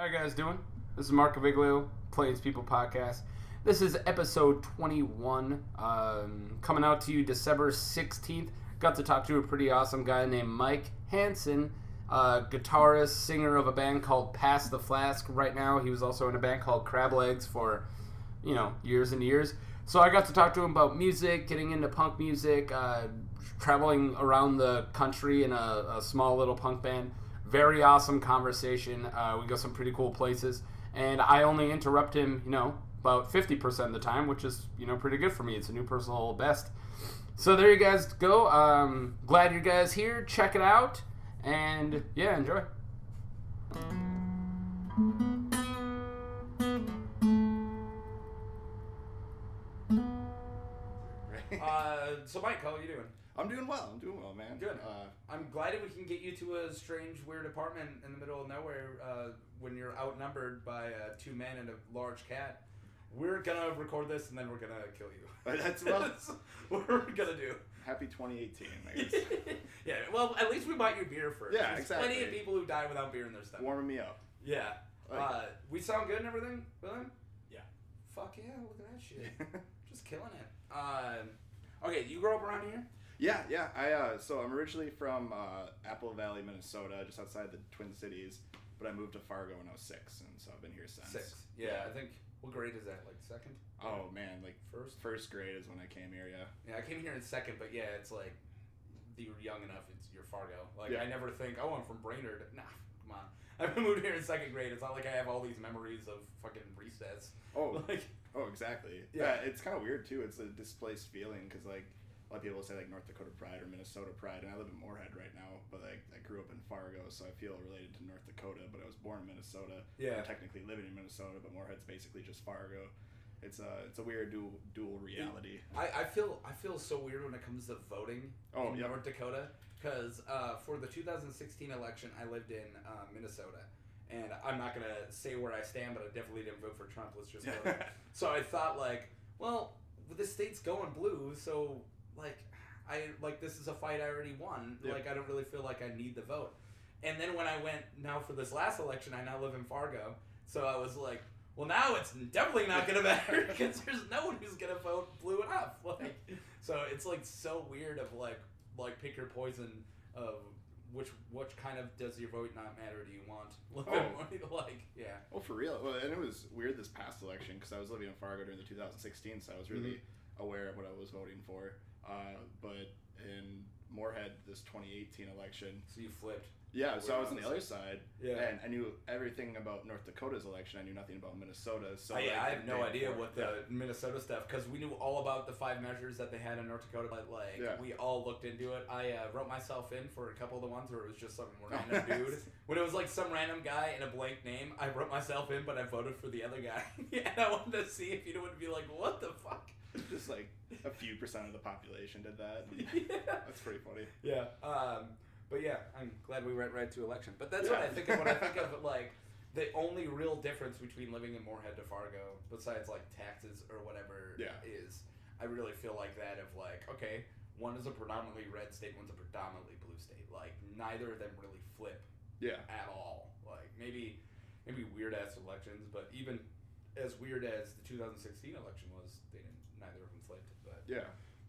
How you guys doing? This is Mark Aviglio, Plains People Podcast. This is episode 21, coming out to you December 16th. Got to talk to a pretty awesome guy named Mike Hansen, guitarist, singer of a band called Pass the Flask right now. He was also in a band called Crab Legs for, years and years. So I got to talk to him about music, getting into punk music, traveling around the country in a small little punk band. Very awesome conversation. We go some pretty cool places. And I only interrupt him, about 50% of the time, which is, pretty good for me. It's a new personal best. So there you guys go. Glad you guys here. Check it out. And, yeah, enjoy. So Mike, how are you doing? I'm doing well, man. Good. I'm glad we can get you to a strange, weird apartment in the middle of nowhere when you're outnumbered by 2 men and a large cat. We're gonna record this and then we're gonna kill you. That's what we're gonna do. Happy 2018, I guess. Yeah, well, at least we bought you beer first. Yeah, There's exactly. Plenty of people who die without beer in their stomach. Warming me up. Yeah. We sound good and everything, William? Yeah. Fuck yeah, look at that shit. Just killing it. Okay, you grew up around here? Yeah. So I'm originally from Apple Valley, Minnesota, just outside the Twin Cities, but I moved to Fargo when I was 6, and so I've been here since. 6. Yeah, I think. What grade is that? Like second? Oh man, like first grade is when I came here. Yeah. Yeah, I came here in second, but yeah, it's like you're young enough. You're Fargo. Like yeah. I never think, oh, I'm from Brainerd. Nah, come on. I've moved here in second grade. It's not like I have all these memories of fucking recess. Oh, like. Oh, exactly. Yeah, it's kind of weird too. It's a displaced feeling because like a lot of people say like North Dakota pride or Minnesota pride, and I live in Moorhead right now, but like I grew up in Fargo, so I feel related to North Dakota, but I was born in Minnesota. Yeah. I'm technically living in Minnesota, but Moorhead's basically just Fargo. It's a weird dual reality. I feel so weird when it comes to voting in North Dakota because for the 2016 election, I lived in Minnesota. And I'm not going to say where I stand, but I definitely didn't vote for Trump. Let's just vote. So I thought, the state's going blue, so, this is a fight I already won. Yep. I don't really feel like I need the vote. And then when I went, now for this last election, I now live in Fargo. So I was like, well, now it's definitely not going to matter because there's no one who's going to vote blue enough. So it's, so weird of, pick your poison of... Which kind of does your vote not matter do you want? Yeah. Oh, for real? Well, and it was weird this past election because I was living in Fargo during the 2016, so I was really aware of what I was voting for. But in Moorhead, this 2018 election... So you flipped. Yeah, so I was on the other side, yeah. And I knew everything about North Dakota's election. I knew nothing about Minnesota's. So I have no idea what the Minnesota stuff, because we knew all about the 5 measures that they had in North Dakota, but we all looked into it. I wrote myself in for a couple of the ones where it was just some random dude. When it was some random guy and a blank name, I wrote myself in, but I voted for the other guy. And I wanted to see if you would be like, what the fuck? Just a few percent of the population did that. Yeah. That's pretty funny. Yeah. But yeah, I'm glad we went right to election. But that's what I think of when I think of the only real difference between living in Moorhead to Fargo, besides taxes or whatever, is I really feel like that of okay, one is a predominantly red state, one's a predominantly blue state. Neither of them really flip at all. Maybe weird ass elections, but even as weird as the 2016 election was, neither of them flipped.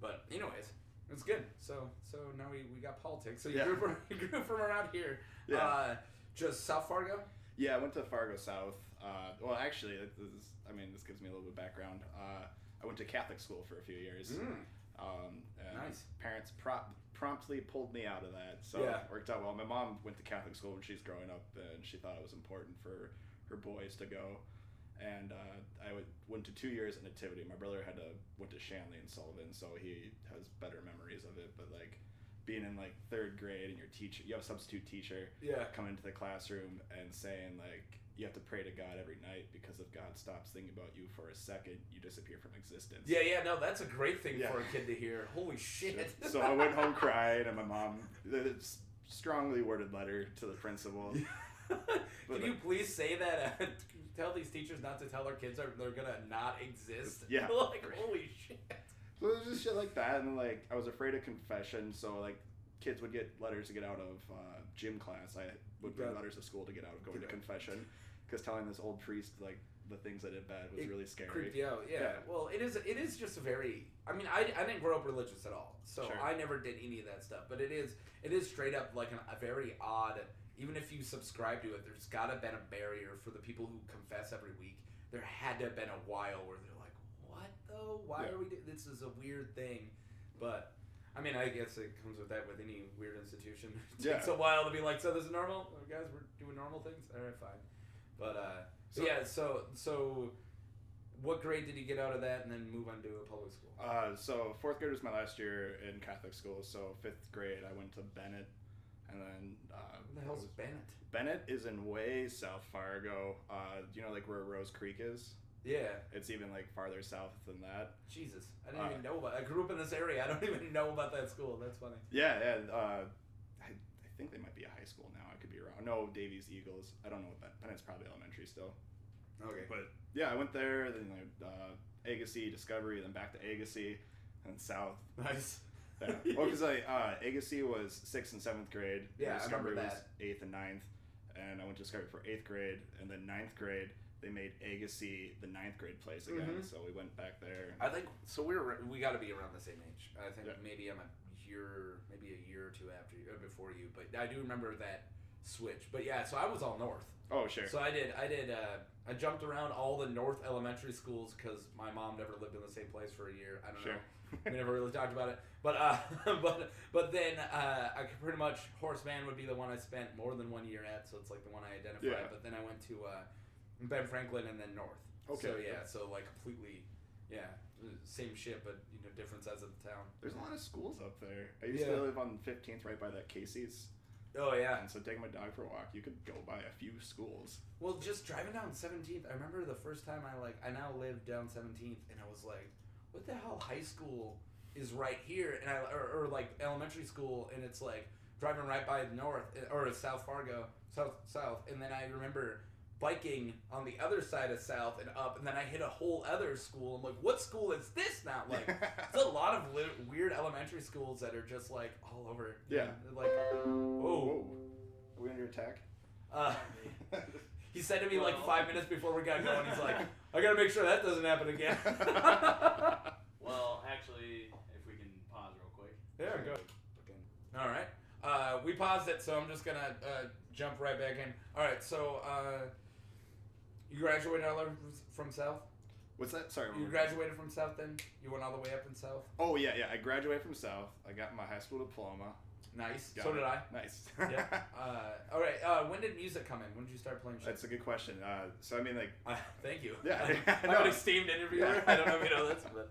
But anyways. It's good. So now we got politics. So you grew from around here. Yeah. Just South Fargo? Yeah, I went to Fargo South. Well, actually, this gives me a little bit of background. I went to Catholic school for a few years. And nice. Parents promptly pulled me out of that, so it worked out well. My mom went to Catholic school when she's growing up, and she thought it was important for her boys to go. And I went to 2 years at Nativity. My brother went to Shanley and Sullivan, so he has better memories of it. But being in 3rd grade and you have a substitute teacher come into the classroom and saying you have to pray to God every night because if God stops thinking about you for a second, you disappear from existence. Yeah, no, that's a great thing for a kid to hear. Holy shit! So I went home crying, and my mom strongly worded letter to the principal. Can you please say that? Tell these teachers not to tell their kids they're gonna not exist. Yeah. Holy shit. So it was just shit like that, and I was afraid of confession, so kids would get letters to get out of gym class. I would bring letters to school to get out of going to confession. because telling this old priest like the things I did bad was really scary. Creeped you out, yeah. Well, it is just a very. I mean, I didn't grow up religious at all, so I never did any of that stuff. But it is straight up like a very odd. Even if you subscribe to it, there's gotta been a barrier for the people who confess every week. There had to have been a while where they're like, "What though? Why are we doing this? Is a weird thing." But I mean, I guess it comes with that with any weird institution. It takes a while to be like, "So this is normal, guys. We're doing normal things. All right, fine." But so what grade did you get out of that and then move on to a public school? So 4th grade was my last year in Catholic school. So 5th grade I went to Bennett, and then what the hell's Bennett? Bennett is in way South Fargo. You know, like where Rose Creek is. Yeah. It's even like farther south than that. Jesus, I didn't even know about. I grew up in this area. I don't even know about that school. That's funny. Yeah. I think they might be a high school now. I could be wrong. No, Davies Eagles. I don't know what Bennett's probably elementary still. Okay. But yeah, I went there, then Agassiz, Discovery, then back to Agassiz, and south. Nice. Yeah. Well, because Agassiz was 6th and 7th grade. Yeah, Discovery I remember that. was 8th and 9th, and I went to Discovery for 8th grade, and then 9th grade they made Agassiz the 9th grade place again. So we went back there. I think so. We got to be around the same age. I think maybe I'm a year or two after you, or before you. But I do remember that switch. But yeah, so I was all north. Oh sure. So I jumped around all the north elementary schools because my mom never lived in the same place for a year. I don't know. We never really talked about it. But but then I could pretty much Horseman would be the one I spent more than 1 year at. So it's like the one I identified. Yeah. But then I went to Ben Franklin and then north. Okay. So yeah, so like completely, same shit, but different sides of the town. There's a lot of schools up there. I used to live on 15th, right by that Casey's. Oh yeah. And so taking my dog for a walk, you could go by a few schools. Well, just driving down 17th, I remember the first time I now live down 17th, and I was like, what the hell? High school is right here, and or like elementary school, and it's like driving right by north or South Fargo, south, and then I remember biking on the other side of South and up, and then I hit a whole other school. I'm like, what school is this now? Like, there's a lot of weird elementary schools that are just like all over. Yeah. Like, whoa. Are we under attack? He said to me like 5 minutes before we got going, he's like, I gotta make sure that doesn't happen again. Well, actually, if we can pause real quick. Yeah, go. All right. We paused it, so I'm just gonna jump right back in. All right, so you graduated from South? What's that? Sorry. You graduated from South then? You went all the way up in South? Oh, yeah. I graduated from South. I got my high school diploma. Nice. Got so it. did I. Nice. Yeah. All right. When did music come in? When did you start playing shit? That's a good question. So, I mean, like... thank you. Yeah. I'm an esteemed interviewer. I don't know if you know this, but...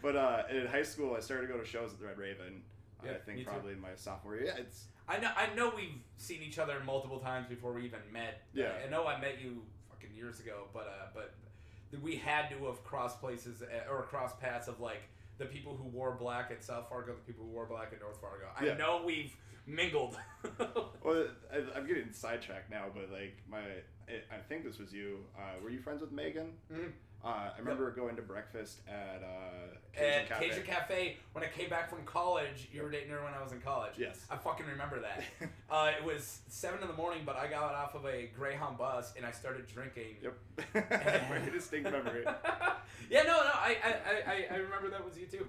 But in high school, I started to go to shows at the Red Raven. Yeah, I think probably in my sophomore year. Yeah, it's... I know we've seen each other multiple times before we even met. Yeah. I know I met you fucking years ago, but we had to have crossed places or crossed paths of like the people who wore black at South Fargo, the people who wore black at North Fargo. I know we've mingled. Well, I'm getting sidetracked now, but like I think this was you. Were you friends with Megan? Mm-hmm. I remember going to breakfast at Cajun Cafe when I came back from college. You were dating her when I was in college. Yes. I fucking remember that. It was 7 a.m, but I got off of a Greyhound bus and I started drinking. Yep. Very distinct memory. Yeah, no, I remember that was you too.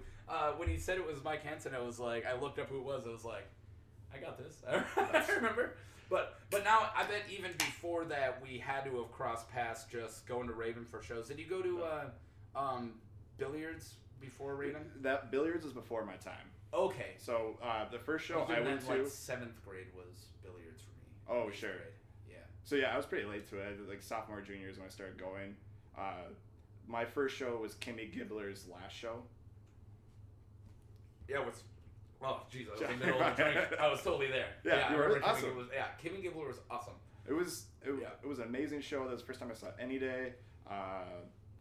When he said it was Mike Hansen, I was like, I looked up who it was. I was like, I got this. I remember. But now, I bet even before that, we had to have crossed paths just going to Raven for shows. Did you go to billiards before Raven? That billiards was before my time. Okay. So the first show I went to... like 7th grade was billiards for me. Oh, 8th sure. grade. Yeah. So yeah, I was pretty late to it. Like sophomore, junior years when I started going. My first show was Kimmy Gibbler's last show. Yeah, it was... Oh, jeez, I was in the middle of the drink. I was totally there. Yeah, I you were remember awesome. Kimmy Gibbler was awesome. It was an amazing show. That was the first time I saw it any day.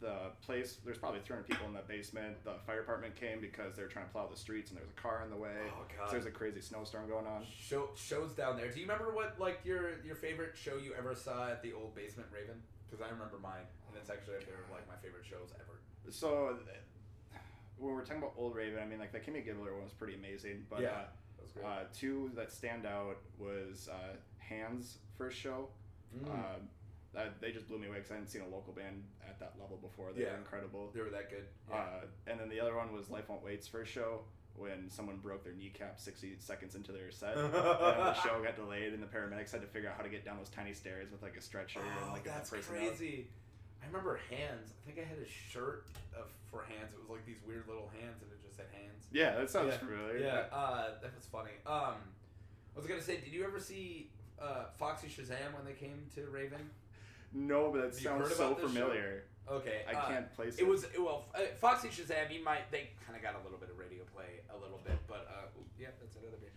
The place, there's probably 300 people in that basement. The fire department came because they were trying to plow the streets and there was a car in the way. Oh, God. So there's a crazy snowstorm going on. Shows down there. Do you remember what your favorite show you ever saw at the old basement Raven? Because I remember mine, and it's actually up there like my favorite shows ever. So when we're talking about old Raven, I mean like the Kimmy Gibbler one was pretty amazing. But yeah, that was great. Two that stand out was Hans' first show. They just blew me away because I hadn't seen a local band at that level before. They were incredible. They were that good. Yeah. And then the other one was Life Won't Wait's first show when someone broke their kneecap 60 seconds into their set. And the show got delayed and the paramedics had to figure out how to get down those tiny stairs with like a stretcher and like that's crazy. I remember Hands. I think I had a shirt for Hands. It was like these weird little hands and it just said Hands. Yeah, that sounds familiar. Yeah, that was funny. I was going to say, did you ever see Foxy Shazam when they came to Raven? No, but that sounds so familiar. Show? Okay. I can't place it. Foxy Shazam, they kind of got a little bit of radio play, a little bit, but that's another bit.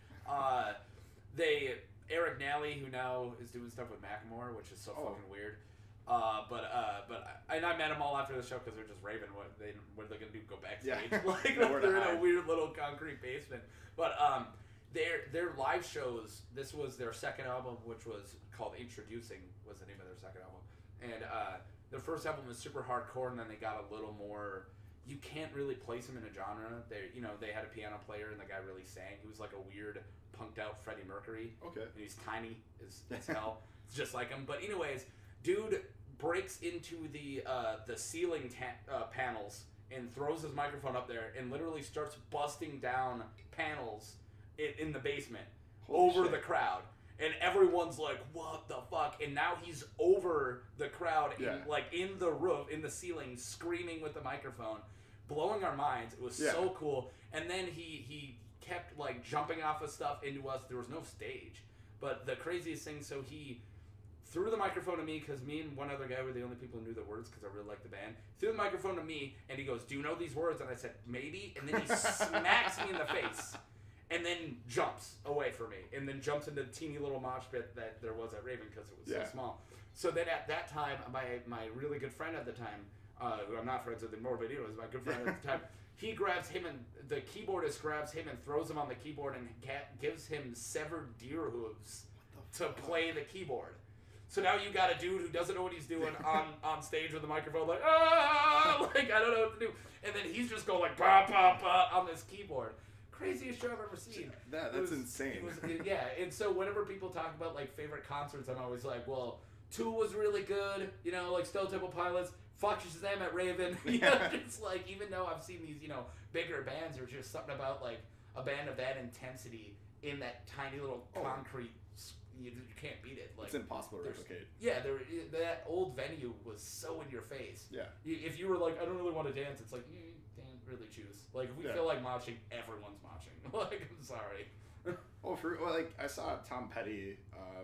Eric Nally, who now is doing stuff with Macklemore, which is so fucking weird. And I met them all after the show because they're just raving. What are they gonna do? Go backstage? Yeah. Like they're in a weird little concrete basement. But their live shows. This was their second album, which was called Introducing. Was the name of their second album. And their first album was super hardcore, and then they got a little more. You can't really place them in a genre. They had a piano player, and the guy really sang. He was like a weird, punked out Freddie Mercury. Okay. And he's tiny as hell. It's just like him. But anyways, dude breaks into the ceiling panels and throws his microphone up there and literally starts busting down panels in the basement over the crowd. And everyone's like, what the fuck? And now he's over the crowd, in the roof, in the ceiling, screaming with the microphone, blowing our minds. It was so cool. And then he kept, like, jumping off of stuff into us. There was no stage. But the craziest thing, so he threw the microphone to me, because me and one other guy were the only people who knew the words, because I really liked the band. Threw the microphone to me, and he goes, do you know these words? And I said, maybe. And then he smacks me in the face. And then jumps away from me, and then jumps into the teeny little mosh pit that there was at Raven because it was so small. So then at that time, my really good friend at the time, who I'm not friends with anymore, but he was my good friend at the time, he grabs him, and the keyboardist grabs him and throws him on the keyboard and gives him severed deer hooves to play the keyboard. So now you got a dude who doesn't know what he's doing on stage with a microphone, like, like, I don't know what to do. And then he's just going like, bah, bah, bah, on this keyboard. Craziest show I've ever seen. That's insane. And so whenever people talk about like favorite concerts, I'm always like, well, Tool was really good, like Stone Temple Pilots, Foxy Shazam at Raven. It's like, even though I've seen these, bigger bands, there's just something about like a band of that intensity in that tiny little concrete. You can't beat it. Like, it's impossible to replicate. Yeah, that old venue was so in your face. Yeah. If you were like, I don't really want to dance, it's like, you can't really choose. Like, if we feel like moshing, everyone's moshing. Like, I'm sorry. I saw Tom Petty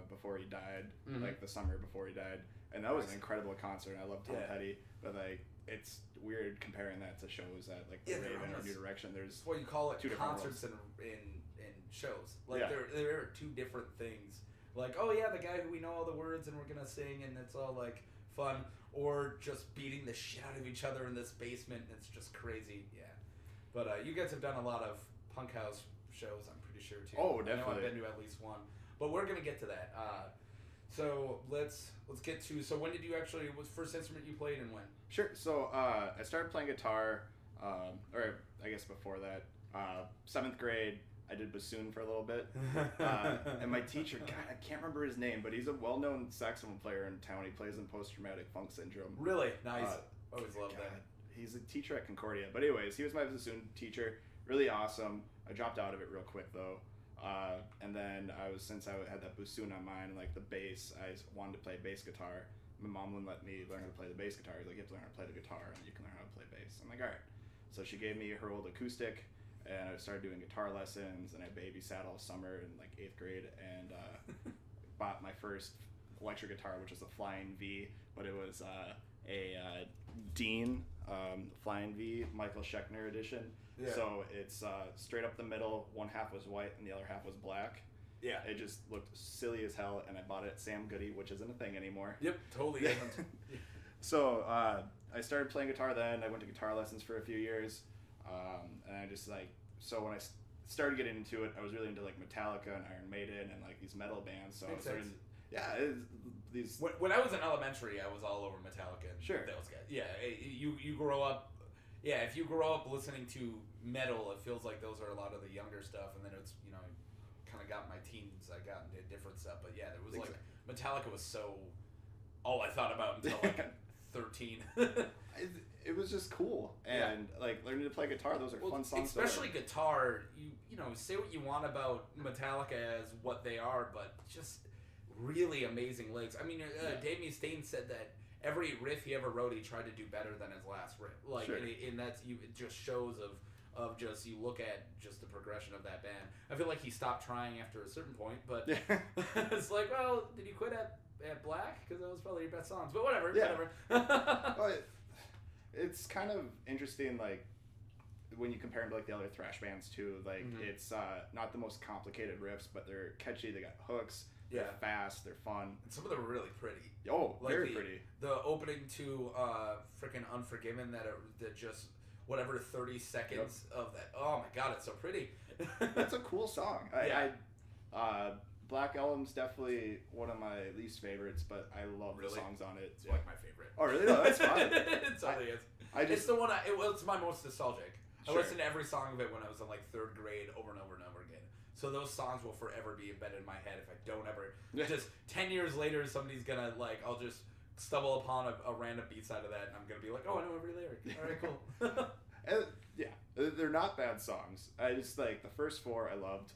before he died, like the summer before he died, and that was an incredible concert. I love Tom Petty, but like, it's weird comparing that to shows at like the Raven or New Direction. There's what you call it, concerts and shows. Like there are two different things. Like, oh yeah, the guy who we know all the words and we're gonna sing and it's all like fun, or just beating the shit out of each other in this basement and it's just crazy. Yeah. But you guys have done a lot of punk house shows, I'm pretty sure too. Oh, definitely. I know I've been to at least one. But we're gonna get to that. So let's get to. So when did you actually? What's the first instrument you played and when? Sure. So I started playing guitar, or I guess before that, 7th grade. I did bassoon for a little bit, and my teacher, God, I can't remember his name, but he's a well-known saxophone player in town. He plays in post-traumatic funk syndrome. Really nice. Always loved that. He's a teacher at Concordia. But anyways, he was my bassoon teacher. Really awesome. I dropped out of it real quick though. And then since I had that bassoon on mine and like the bass, I wanted to play bass guitar. My mom wouldn't let me learn how to play the bass guitar. He's like, you have to learn how to play the guitar and you can learn how to play bass. I'm like, all right. So she gave me her old acoustic and I started doing guitar lessons and I babysat all summer in like 8th grade and bought my first electric guitar, which was a Flying V, but it was a Dean Flying V Michael Schechner edition. Yeah. So it's straight up the middle. One half was white and the other half was black. Yeah. It just looked silly as hell, and I bought it at Sam Goody, which isn't a thing anymore. Yep, totally isn't. So I started playing guitar then. I went to guitar lessons for a few years, and I just like, so when I started getting into it, I was really into like Metallica and Iron Maiden and like these metal bands. So Makes I started, sense. these. When I was in elementary, I was all over Metallica. And those guys. Yeah, you grow up. Yeah, if you grow up listening to metal, it feels like those are a lot of the younger stuff, and then it's kind of got my teens. I got into different stuff, but yeah, there was like Metallica was so I thought about until like 13. It was just cool, and like learning to play guitar. Those are fun songs. Especially guitar. You know, say what you want about Metallica as what they are, but just really amazing licks. I mean, Dave Mustaine said that every riff he ever wrote, he tried to do better than his last riff. Like, sure. and that's it just shows of just you look at just the progression of that band. I feel like he stopped trying after a certain point, but it's like, well, did you quit at Black? Because that was probably your best songs. But whatever. But it's kind of interesting, like when you compare them to like the other thrash bands too. Like it's not the most complicated riffs, but they're catchy. They got hooks. They're fast. They're fun. And some of them are really pretty. Oh, like very pretty. The opening to freaking Unforgiven, that just whatever 30 seconds of that. Oh my god, it's so pretty. That's a cool song. Black Album's definitely one of my least favorites, but I love the songs on it. It's like my favorite. Oh really? No, that's fine. It totally is. It's the one. It's my most nostalgic. I listened to every song of it when I was in like 3rd grade, over and over and over again. So those songs will forever be embedded in my head if I don't ever. Just 10 years later, somebody's gonna like. I'll just stumble upon a random B side of that, and I'm gonna be like, oh, I know every lyric. All right, cool. They're not bad songs. I just like the first 4 I loved.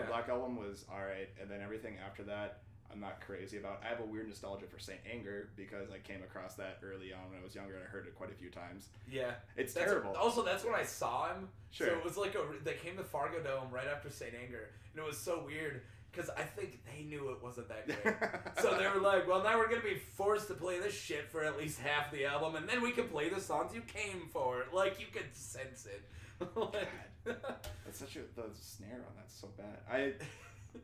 Black Album was alright, and then everything after that I'm not crazy about. I have a weird nostalgia for Saint Anger because I came across that early on when I was younger and I heard it quite a few times. Yeah. It's terrible. That's when I saw him. Sure. So it was like they came to Fargo Dome right after Saint Anger, and it was so weird because I think they knew it wasn't that great. So they were like, well, now we're going to be forced to play this shit for at least half the album, and then we can play the songs you came for. Like, you could sense it. That's the snare on that's so bad.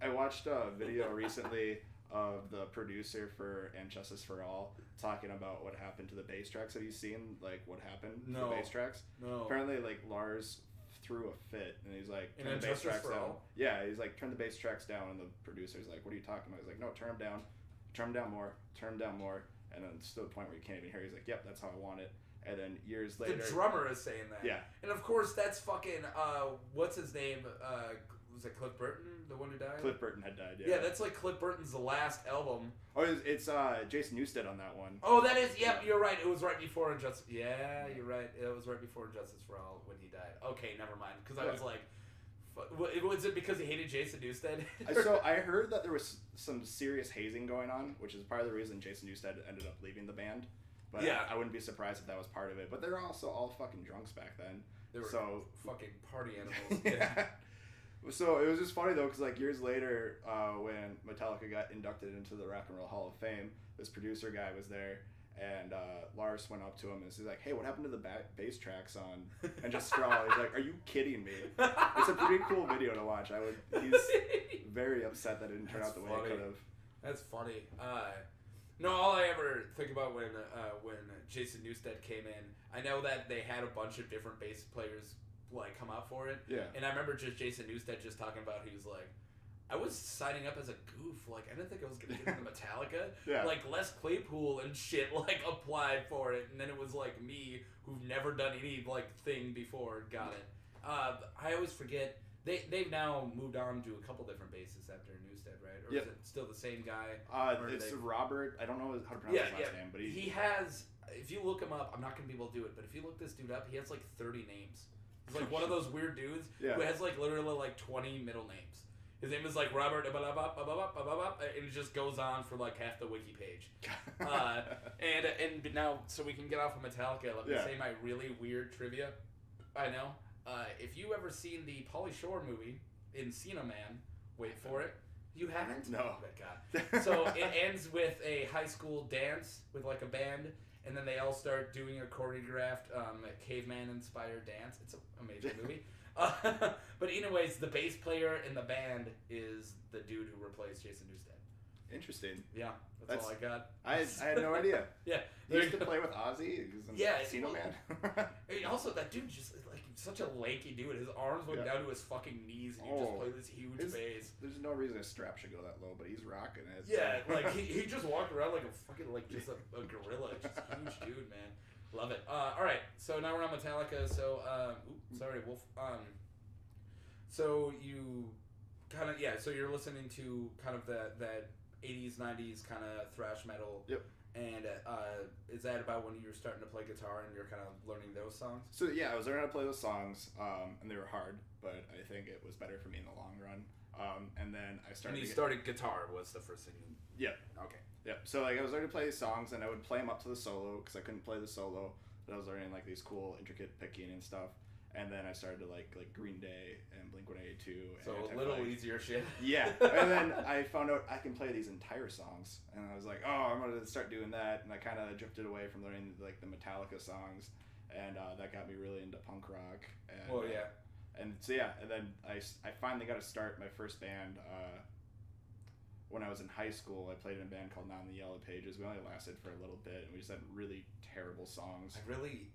I watched a video recently of the producer for And Justice for All talking about what happened to the bass tracks. Have you seen like what happened to the bass tracks? No. Apparently like Lars threw a fit and he's like, turn the bass tracks down. Yeah, he's like, turn the bass tracks down, and the producer's like, what are you talking about? He's like, no, turn them down more, and then it's to the point where you can't even hear. He's like, yep, that's how I want it. And then years later, the drummer is saying that. Yeah. And of course, that's fucking what's his name? Was it Cliff Burton, the one who died? Cliff Burton had died. Yeah, that's like Cliff Burton's last album. Oh, it's Jason Newsted on that one. Oh, that is. Yep, you're right. It was right before Injustice. Yeah, you're right. It was right before Injustice for All when he died. Okay, never mind. Because I was like, was it because he hated Jason Newsted? So I heard that there was some serious hazing going on, which is part of the reason Jason Newsted ended up leaving the band. But yeah. I wouldn't be surprised if that was part of it. But they were also all fucking drunks back then. They were fucking party animals. Yeah. So it was just funny though, because like years later, when Metallica got inducted into the Rock and Roll Hall of Fame, this producer guy was there, and Lars went up to him and he's like, "Hey, what happened to the bass tracks on And Just for All?" He's like, "Are you kidding me?" It's a pretty cool video to watch. He's very upset that it didn't turn out the way it could have. That's funny. No, all I ever think about when Jason Newsted came in, I know that they had a bunch of different bass players like come out for it. Yeah. And I remember just Jason Newsted just talking about, he was like, I was signing up as a goof. Like, I didn't think I was going to get into Metallica. Yeah. Like, Les Claypool and shit, like, applied for it. And then it was, like, me, who've never done any, like, thing before, got it. I always forget. They've now moved on to a couple different bases after Newsted, right? Or is it still the same guy? It's Robert. I don't know how to pronounce his last name, but he has. If you look him up, I'm not gonna be able to do it, but if you look this dude up, he has like 30 names. He's like one of those weird dudes who has like literally like 20 middle names. His name is like Robert, and it just goes on for like half the wiki page. And now, so we can get off of Metallica. Let me say my really weird trivia. I know. If you ever seen the Pauly Shore movie, Encino Man, wait for it. You haven't? No. Oh my God. So it ends with a high school dance with like a band, and then they all start doing a choreographed caveman-inspired dance. It's an amazing movie. But anyways, the bass player in the band is the dude who replaced Jason Newsted. Interesting. Yeah, that's all I got. I had no idea. Yeah. He used to play with Ozzy. Encino Man. Also, that dude just like such a lanky dude. His arms went down to his fucking knees, and he just played this huge bass. There's no reason his strap should go that low, but he's rocking it. Yeah, like he just walked around like a fucking like just a gorilla. Just a huge dude, man. Love it. All right, so now we're on Metallica. So, sorry, Wolf. So you kind of so you're listening to kind of that 80s, 90s kind of thrash metal. Yep. And is that about when you were starting to play guitar and you're kind of learning those songs? So yeah, I was learning how to play those songs, and they were hard, but I think it was better for me in the long run. And then I started. And you started guitar was the first thing. Yeah. Okay. Yeah. So like I was learning to play these songs, and I would play them up to the solo because I couldn't play the solo, but I was learning like these cool intricate picking and stuff. And then I started to like Green Day and Blink-182. So a little easier shit. Yeah. And then I found out I can play these entire songs. And I was like, oh, I'm going to start doing that. And I kind of drifted away from learning like the Metallica songs. And that got me really into punk rock. And, oh, yeah. And so, yeah. And then I finally got to start my first band when I was in high school. I played in a band called Not in the Yellow Pages. We only lasted for a little bit. And we just had really terrible songs. I really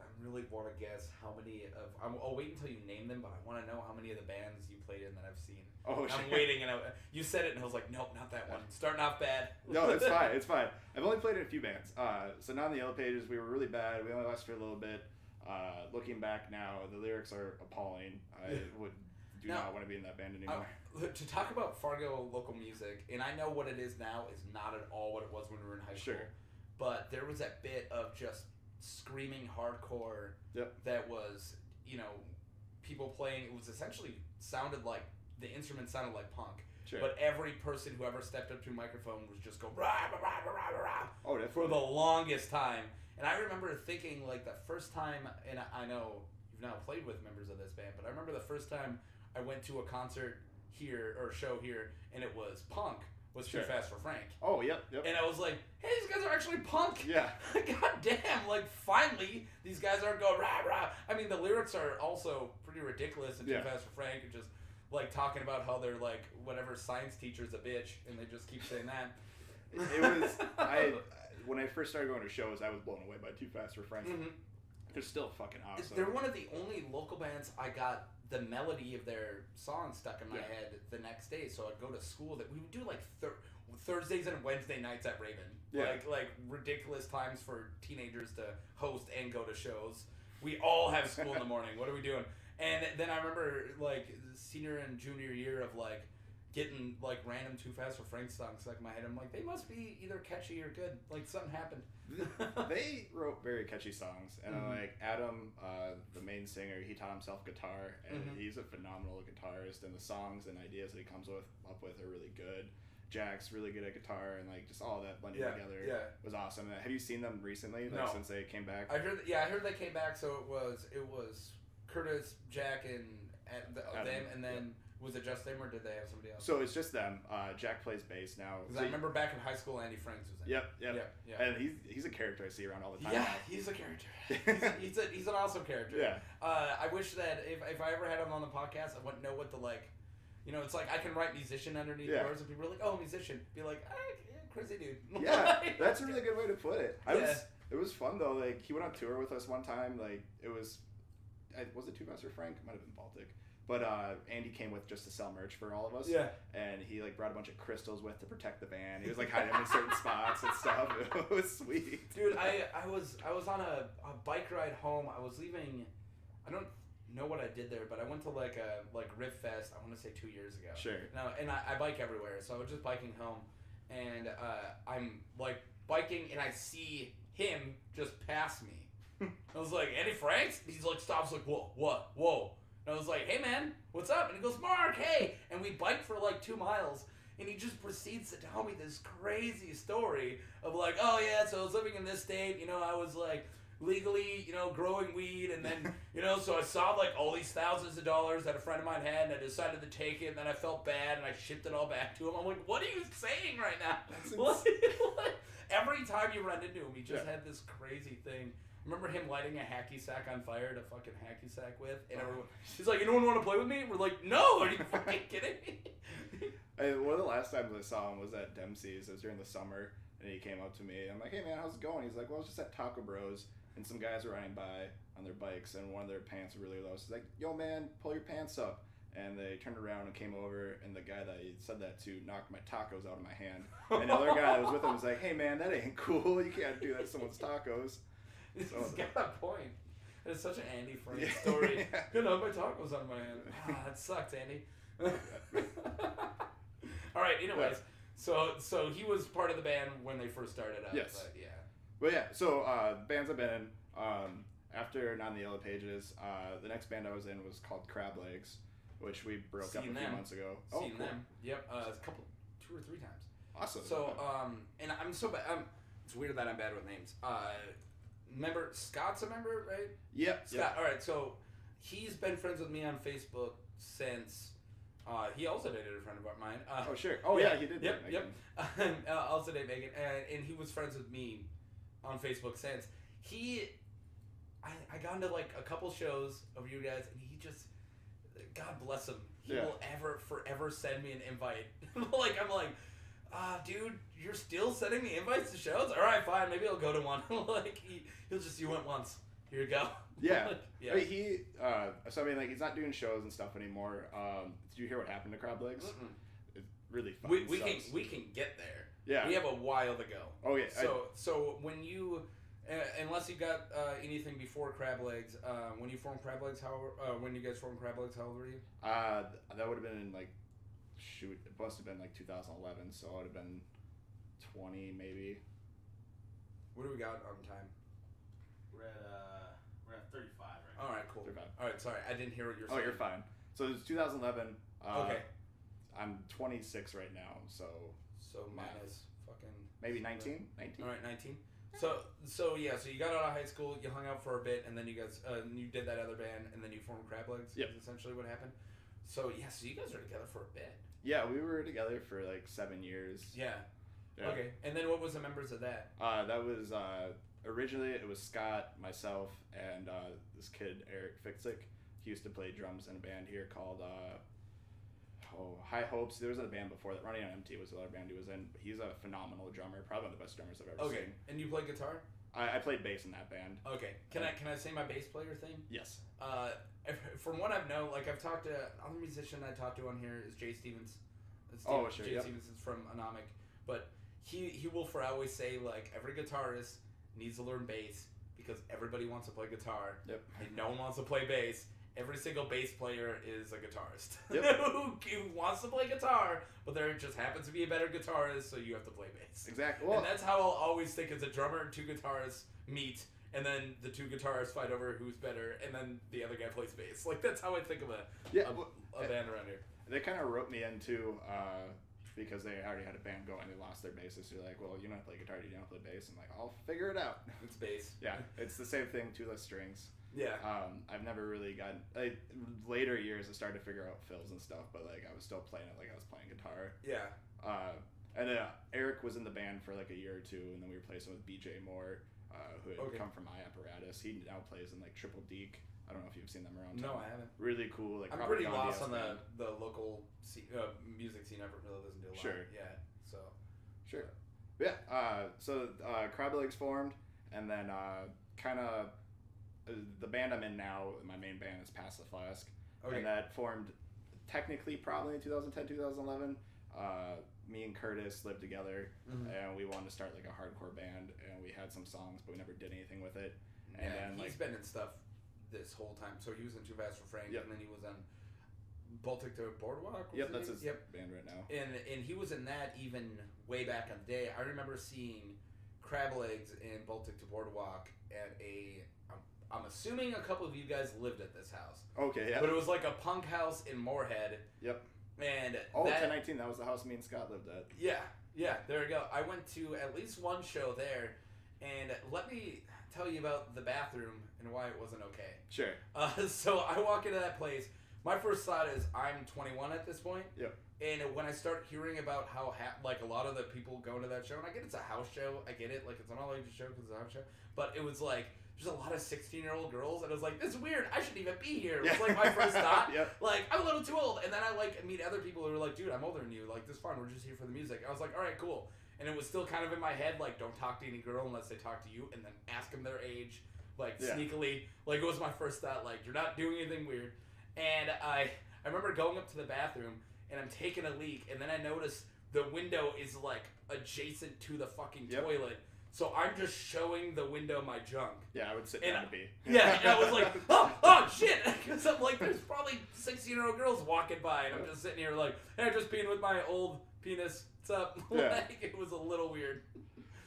want to guess how many of. I'll wait until you name them, but I want to know how many of the bands you played in that I've seen. Oh, I'm waiting, and you said it, and I was like, nope, not that one. Starting off bad. No, it's fine. It's fine. I've only played in a few bands. So Not in the Yellow Pages, we were really bad. We only lasted for a little bit. Looking back now, the lyrics are appalling. I would not want to be in that band anymore. To talk about Fargo local music, and I know what it is now is not at all what it was when we were in high school. Sure. But there was that bit of just screaming hardcore that was, people playing. It was essentially sounded like, the instrument sounded like punk. Sure. But every person who ever stepped up to a microphone was just go rah, rah, rah, rah, rah, rah, oh, definitely. for the longest time. And I remember thinking, like, the first time, and I know you've now played with members of this band, but I remember the first time I went to a concert here, or show here, and it was punk. Was Too Fast for Frank. Oh, yep. And I was like, hey, these guys are actually punk. Yeah. God damn, like, finally, these guys aren't going rah, rah. I mean, the lyrics are also pretty ridiculous in Too Fast for Frank, and just, like, talking about how they're, like, whatever science teacher's a bitch, and they just keep saying that. It was, when I first started going to shows, I was blown away by Too Fast for Frank. Mm-hmm. They're still fucking awesome. They're one of the only local bands I got the melody of their song stuck in my head the next day. So I'd go to school. That we would do like Thursdays and Wednesday nights at Raven. Yeah. Like ridiculous times for teenagers to host and go to shows. We all have school in the morning. What are we doing? And then I remember like senior and junior year of like getting like random Too Fast for Frank songs stuck in my head. I'm like, they must be either catchy or good. Like something happened. They wrote very catchy songs, and like Adam, the main singer, he taught himself guitar, and he's a phenomenal guitarist. And the songs and ideas that he comes up with are really good. Jack's really good at guitar, and like just all that blended together was awesome. Have you seen them recently? Like since they came back? I heard they came back. So it was Curtis, Jack, and them, and then. Was it just them, or did they have somebody else? So it's just them. Jack plays bass now. Because I remember back in high school, Andy Franks was in. Yep. And he's a character I see around all the time. Yeah, now. He's a character. he's an awesome character. Yeah. I wish that if I ever had him on the podcast, I wouldn't know what to like. It's like I can write musician underneath words, and people are like, "Oh, musician." Be like, crazy dude. Yeah, that's a really good way to put it. It was fun though. Like he went on tour with us one time. Like it was it Too Fast for Frank? It might have been Baltic. But Andy came with just to sell merch for all of us. Yeah. And he like brought a bunch of crystals with to protect the band. He was like hiding them in certain spots and stuff. It was sweet. Dude, I was on a bike ride home. I was leaving. I don't know what I did there, but I went to like Riff Fest. I want to say 2 years ago. Sure. And I bike everywhere, so I was just biking home, and I'm like biking, and I see him just pass me. I was like, Andy Franks? He's like stops like whoa. And I was like, hey man, what's up? And he goes, Mark, hey! And we biked for like 2 miles, and he just proceeds to tell me this crazy story of like, oh yeah, so I was living in this state, I was like legally, growing weed, and then, so I saw like all these thousands of dollars that a friend of mine had, and I decided to take it, and then I felt bad, and I shipped it all back to him. I'm like, what are you saying right now? Every time you run into him, he just had this crazy thing. Remember him lighting a hacky sack on fire to fucking hacky sack with? And everyone, he's like, anyone want to play with me? We're like, no, are you fucking kidding me? One of the last times I saw him was at Dempsey's. It was during the summer, and he came up to me. I'm like, hey man, how's it going? He's like, well, I was just at Taco Bros, and some guys were riding by on their bikes, and one of their pants were really low. So he's like, yo man, pull your pants up. And they turned around and came over, and the guy that he said that to knocked my tacos out of my hand. And the other guy that was with him was like, hey man, that ain't cool. You can't do that to someone's tacos. He's got a point. It's such an Andy Frank story. You know, my tacos on my hand. That sucks, Andy. All right. Anyways, so he was part of the band when they first started up. Yes. But yeah. But yeah, so bands I've been in. After Not in the Yellow Pages, the next band I was in was called Crab Legs, which we broke up a few months ago. Seen them. Yep. A couple, 2 or 3 times. Awesome. So, and I'm so bad. It's weird that I'm bad with names. Remember, Scott's a member, right? Yep. Scott. All right. So he's been friends with me on Facebook since. He also dated a friend of mine. Oh sure. Oh yeah, he did. Yep. Also dated Megan, and he was friends with me on Facebook since. I got into like a couple shows of you guys, and he just, God bless him, he will forever send me an invite. Like I'm like, dude, you're still sending me invites to shows? All right, fine, maybe I'll go to one. Like he'll just, you went once, here you go. Yeah. Yeah. I mean, so I mean, like he's not doing shows and stuff anymore. Did you hear what happened to Crab Legs? Mm-mm. It's really fun. We can get there. Yeah. We have a while to go. Oh yeah. So when you. Unless you got anything before Crab Legs, when you formed Crab Legs, when you guys formed Crab Legs, how old were you? That would have been in like, it must have been like 2011, so I would have been 20 maybe. What do we got on time? We're at 35 right now. All right, cool. 35. All right, sorry, I didn't hear what you're saying. Oh, you're fine. So it was 2011. Okay. I'm 26 right now, so minus fucking maybe 19. All right, 19. So you got out of high school, you hung out for a bit, and then you guys you did that other band, and then you formed Crab Legs. Yep. Is essentially what happened. So yeah, so you guys were together for a bit. Yeah, we were together for like 7 years. Yeah. Okay, and then what was the members of that? That was originally it was Scott, myself, and this kid Eric Fixick. He used to play drums in a band here called High Hopes. There was a band before that. Running on Empty was the other band he was in. He's a phenomenal drummer, probably one of the best drummers I've ever seen. And you play guitar? I played bass in that band. Okay. Can I say my bass player thing? Yes. From what I've known, like I've talked to another musician I talked to on here is Jay Stevens. Oh sure. Jay Stevens is from Anomic, but he will for always say like every guitarist needs to learn bass because everybody wants to play guitar. Yep. And no one wants to play bass. Every single bass player is a guitarist who wants to play guitar, but there just happens to be a better guitarist, so you have to play bass. Exactly. Well, and that's how I'll always think as a drummer and 2 guitarists meet, and then the 2 guitarists fight over who's better, and then the other guy plays bass. Like that's how I think of a band around here. They kind of wrote me into because they already had a band going. They lost their bassist. They're like, well, you don't play guitar, you don't play bass. I'm like, I'll figure it out. It's bass. Yeah, it's the same thing, 2 less strings. Yeah. I've never really gotten. Later years, I started to figure out fills and stuff, but like I was still playing it like I was playing guitar. Yeah. And then Eric was in the band for like a year or 2, and then we replaced him with BJ Moore, who had come from My Apparatus. He now plays in like Triple Deke. I don't know if you've seen them around. No, I haven't. Really cool. Like I'm Robert pretty Gandhi's lost on band. the local music scene. I really listen to a lot. Sure. Yeah. So. Sure. Yeah. So Crab Legs formed, and then kind of the band I'm in now. My main band is Pass the Flask, and that formed technically probably in 2010, 2011. Me and Curtis lived together, and we wanted to start like a hardcore band, and we had some songs, but we never did anything with it. And then he's been in stuff this whole time. So he was in Too Fast for Frank, and then he was on Baltic to Boardwalk. That's his band right now. And he was in that even way back in the day. I remember seeing Crab Legs and Baltic to Boardwalk at I'm assuming a couple of you guys lived at this house. Okay, yeah. But it was like a punk house in Moorhead. Yep. And 1019, that was the house me and Scott lived at. Yeah, there we go. I went to at least one show there, and let me tell you about the bathroom and why it wasn't okay. Sure. So I walk into that place. My first thought is I'm 21 at this point. Yep. And when I start hearing about how like a lot of the people go to that show, and I get it's a house show, I get it, like it's an all-ages show because it's a house show, but it was like there's a lot of 16-year-old girls, and I was like, this is weird. I shouldn't even be here. It was like my first thought. Like, I'm a little too old. And then I like meet other people who are like, dude, I'm older than you. Like, this is fun. We're just here for the music. I was like, all right, cool. And it was still kind of in my head, like, don't talk to any girl unless they talk to you, and then ask them their age, like, sneakily. Like, it was my first thought, like, you're not doing anything weird. And I remember going up to the bathroom, and I'm taking a leak, and then I notice the window is, like, adjacent to the fucking toilet. So I'm just showing the window my junk. Yeah, I would sit down to pee. Yeah, and I was like, oh shit! Because I'm like, there's probably 16-year-old girls walking by, and I'm just sitting here like, hey, I'm just peeing with my old penis. What's up? Yeah. Like, it was a little weird.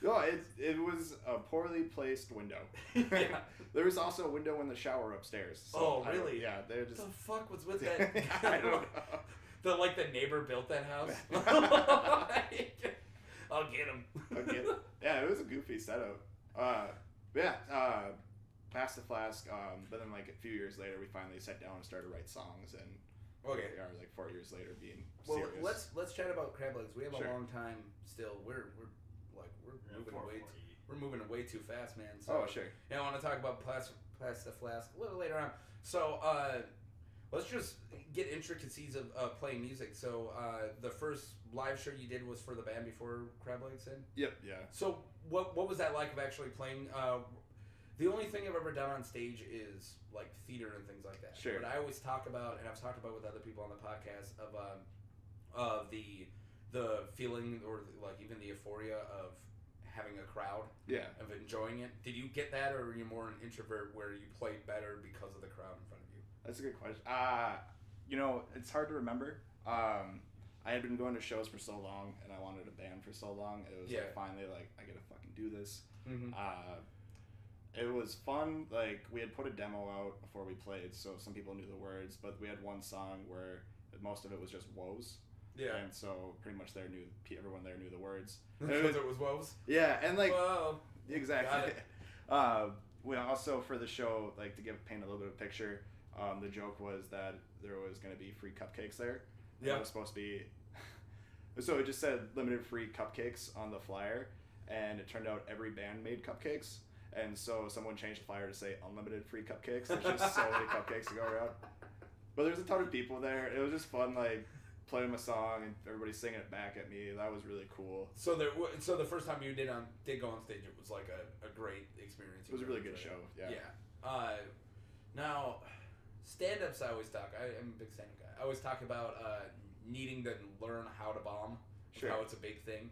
No, it was a poorly placed window. Yeah. There was also a window in the shower upstairs. So really? Yeah, they're just. What the fuck was with that? I don't know. The neighbor built that house. I'll get him. Okay. Yeah, it was a goofy setup. Pass the Flask. But then like a few years later, we finally sat down and started to write songs, and Okay. we are like 4 years later being Well, serious. let's chat about crab legs. We have Sure. a long time still. We're moving away. We're moving away too fast, man. So, Oh, sure. Yeah, I want to talk about Pass the Flask a little later on. So, let's just get intricacies of playing music. So, the first live show you did was for the band before Crab Legs in? Yep. Yeah. So, what was that like of actually playing? The only thing I've ever done on stage is like theater and things like that. Sure. But I always talk about, and I've talked about with other people on the podcast of the feeling or like even the euphoria of having a crowd. Yeah. Of enjoying it. Did you get that, or were you more an introvert where you played better because of the crowd in front of you? That's a good question. It's hard to remember. I had been going to shows for so long, and I wanted a band for so long. It was like, finally like I gotta fucking do this. Mm-hmm. It was fun. Like we had put a demo out before we played, so some people knew the words. But we had one song where most of it was just woes. Yeah. And so pretty much everyone there knew the words. Because it was woes. Yeah, and like Whoa. exactly. We also for the show, like to paint a little bit of a picture. The joke was that there was going to be free cupcakes there. Yeah. It was supposed to be. So it just said limited free cupcakes on the flyer, and it turned out every band made cupcakes, and so someone changed the flyer to say unlimited free cupcakes. There's just so many cupcakes to go around. But there's a ton of people there. It was just fun, like playing my song and everybody singing it back at me. That was really cool. So the first time you did go on stage, it was like a great experience. It was a really good show. Yeah. Yeah. Now, stand-ups. I always talk. I'm a big stand-up guy. I always talk about needing to learn how to bomb. Sure. How it's a big thing.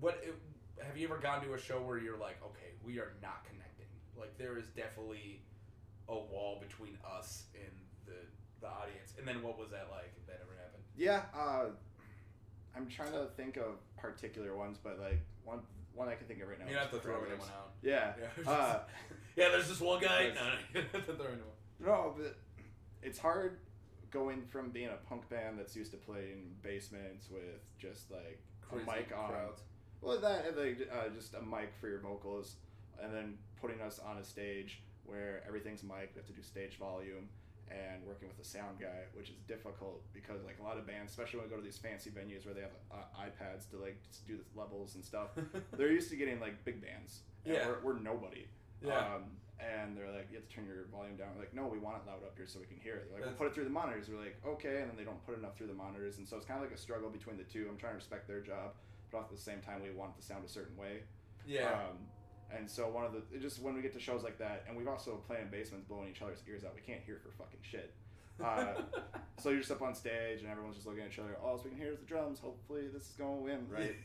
Have you ever gone to a show where you're like, okay, we are not connecting? Like there is definitely a wall between us and the audience. And then what was that like? If that ever happened? Yeah. I'm trying to think of particular ones, but like one I can think of right now. You don't have to throw anyone out. Yeah. Yeah, there's this one guy. No, you don't have to throw anyone. No, but it's hard going from being a punk band that's used to playing basements with just like Crazy a mic on. crowds. Well, that and like just a mic for your vocals, and then putting us on a stage where everything's mic'd. We have to do stage volume and working with a sound guy, which is difficult because like a lot of bands, especially when we go to these fancy venues where they have iPads to like just do the levels and stuff, they're used to getting like big bands. And Yeah. we're nobody. Yeah. And they're like, you have to turn your volume down. We're like, no, we want it loud up here so we can hear it. They're like, we'll put it through the monitors. We're like, okay, and then they don't put enough through the monitors, and so it's kind of like a struggle between the two. I'm trying to respect their job, but at the same time, we want it to sound a certain way. Yeah. And so when we get to shows like that, and we've also played in basements blowing each other's ears out, we can't hear for fucking shit. So you're just up on stage and everyone's just looking at each other. All we can hear is the drums. Hopefully this is going to win, right?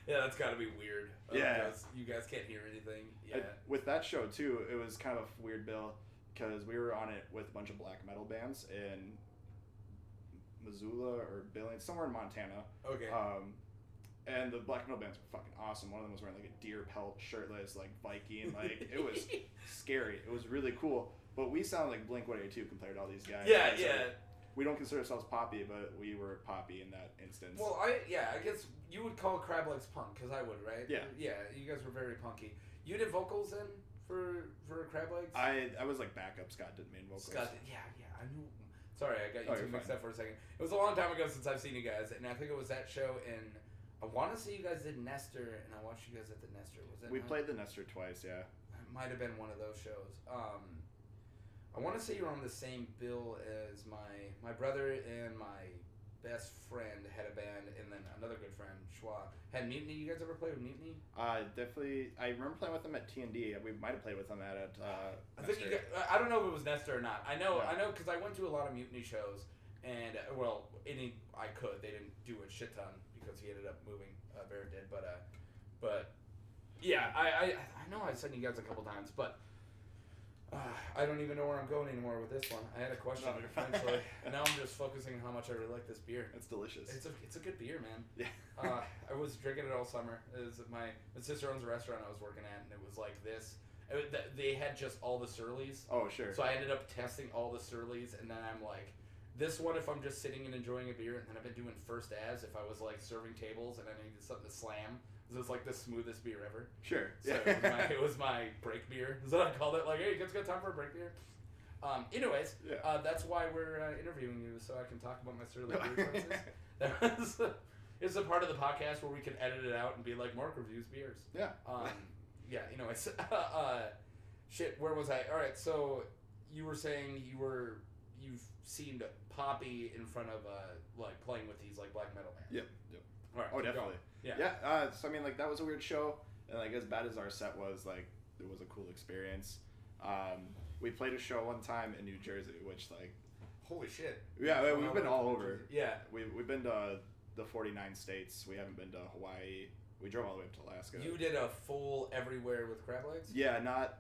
Yeah, that's got to be weird. Yeah. Because you guys can't hear anything. Yeah. With that show too, it was kind of a weird bill because we were on it with a bunch of black metal bands in Missoula or Billings, somewhere in Montana. Okay. And the black metal bands were fucking awesome. One of them was wearing like a deer pelt, shirtless, like Viking. Like it was scary. It was really cool. But we sound like Blink-182 compared to all these guys. Yeah, So yeah. we don't consider ourselves poppy, but we were poppy in that instance. Well, I guess you would call Crab Legs punk, because I would, right? Yeah. Yeah, you guys were very punky. You did vocals then for Crab Legs? I was like backup. Scott did main vocals. Scott, yeah, I knew. Sorry, I got you you're two mixed fine. up for a second. It was a long time ago since I've seen you guys, and I think it was that show in. I want to say you guys did Nestor, and I watched you guys at the Nestor. Was that? We played the Nestor twice, yeah. It might have been one of those shows. I want to say you were on the same bill as my brother and my best friend had a band, and then another good friend, Schwa, had Mutiny. You guys ever play with Mutiny? Definitely. I remember playing with them at T&D. We might have played with them at I think you guys, I don't know if it was Nestor or not. I know, Yeah. because I went to a lot of Mutiny shows, and I could. They didn't do a shit ton because he ended up moving. Barrett did, but yeah, I know I've seen you guys a couple times, but I don't even know where I'm going anymore with this one. I had a question eventually, and now I'm just focusing on how much I really like this beer. It's delicious. It's a good beer, man. Yeah. I was drinking it all summer. It was my sister owns a restaurant I was working at, and it was like this. They had just all the Surly's. Oh, sure. So I ended up testing all the Surly's, and then I'm like, this one if I'm just sitting and enjoying a beer, and then I've been doing first as if I was like serving tables and I needed something to slam. It was like the smoothest beer ever. Sure. So it was my break beer. Is what I called it. Like, hey, it's got time for a break beer. Anyways, that's why we're interviewing you, so I can talk about my Surly beer choices. It's a part of the podcast where we can edit it out and be like, Mark reviews beers. Yeah. Yeah. Anyways, shit. Where was I? All right. So you were saying you've seen Poppy in front of like playing with these like black metal bands. Yep. All right. Oh, definitely. Going. Yeah. So I mean, like that was a weird show, and like as bad as our set was, like it was a cool experience. We played a show one time in New Jersey, which like, holy shit. Yeah, we've been all over. Yeah. We've been to the 49 states. We haven't been to Hawaii. We drove all the way up to Alaska. You did a full everywhere with crab legs? Yeah, not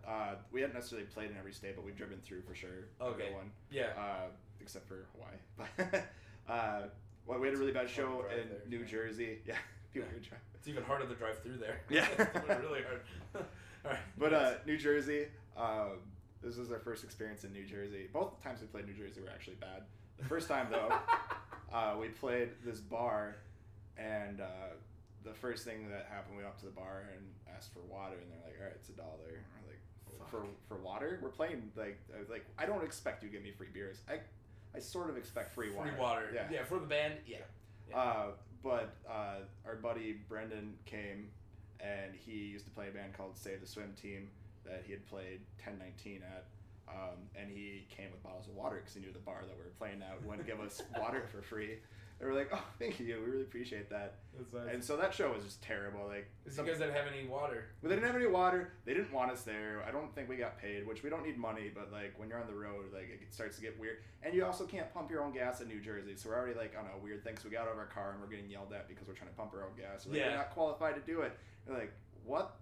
we hadn't necessarily played in every state, but we've driven through for sure. Okay. Everyone. Yeah. Except for Hawaii. Well, we had a really bad show in New Jersey. Yeah. Drive. It's even harder to drive through there. Yeah. It's really hard. All right. But New Jersey, this was our first experience in New Jersey. Both times we played New Jersey were actually bad. The first time though, we played this bar, and the first thing that happened, we went up to the bar and asked for water, and they're like, "All right, it's $1." And we're like, "For water? We're playing like I was like, I don't expect you to give me free beers. I sort of expect free water. Free water. Yeah. Yeah, for the band. Yeah. But our buddy Brendan came, and he used to play a band called Save the Swim Team that he had played 1019 at, and he came with bottles of water because he knew the bar that we were playing at wouldn't give us water for free. They were like, "Oh, thank you, we really appreciate that." That's nice. And so that show was just terrible. Like, you guys didn't have any water. Well, they didn't have any water. They didn't want us there. I don't think we got paid, which we don't need money, but like when you're on the road, like it starts to get weird. And you also can't pump your own gas in New Jersey, so we're already like on a weird thing. So we got out of our car and we're getting yelled at because we're trying to pump our own gas. We're like, "You're not qualified to do it." They're like, "What?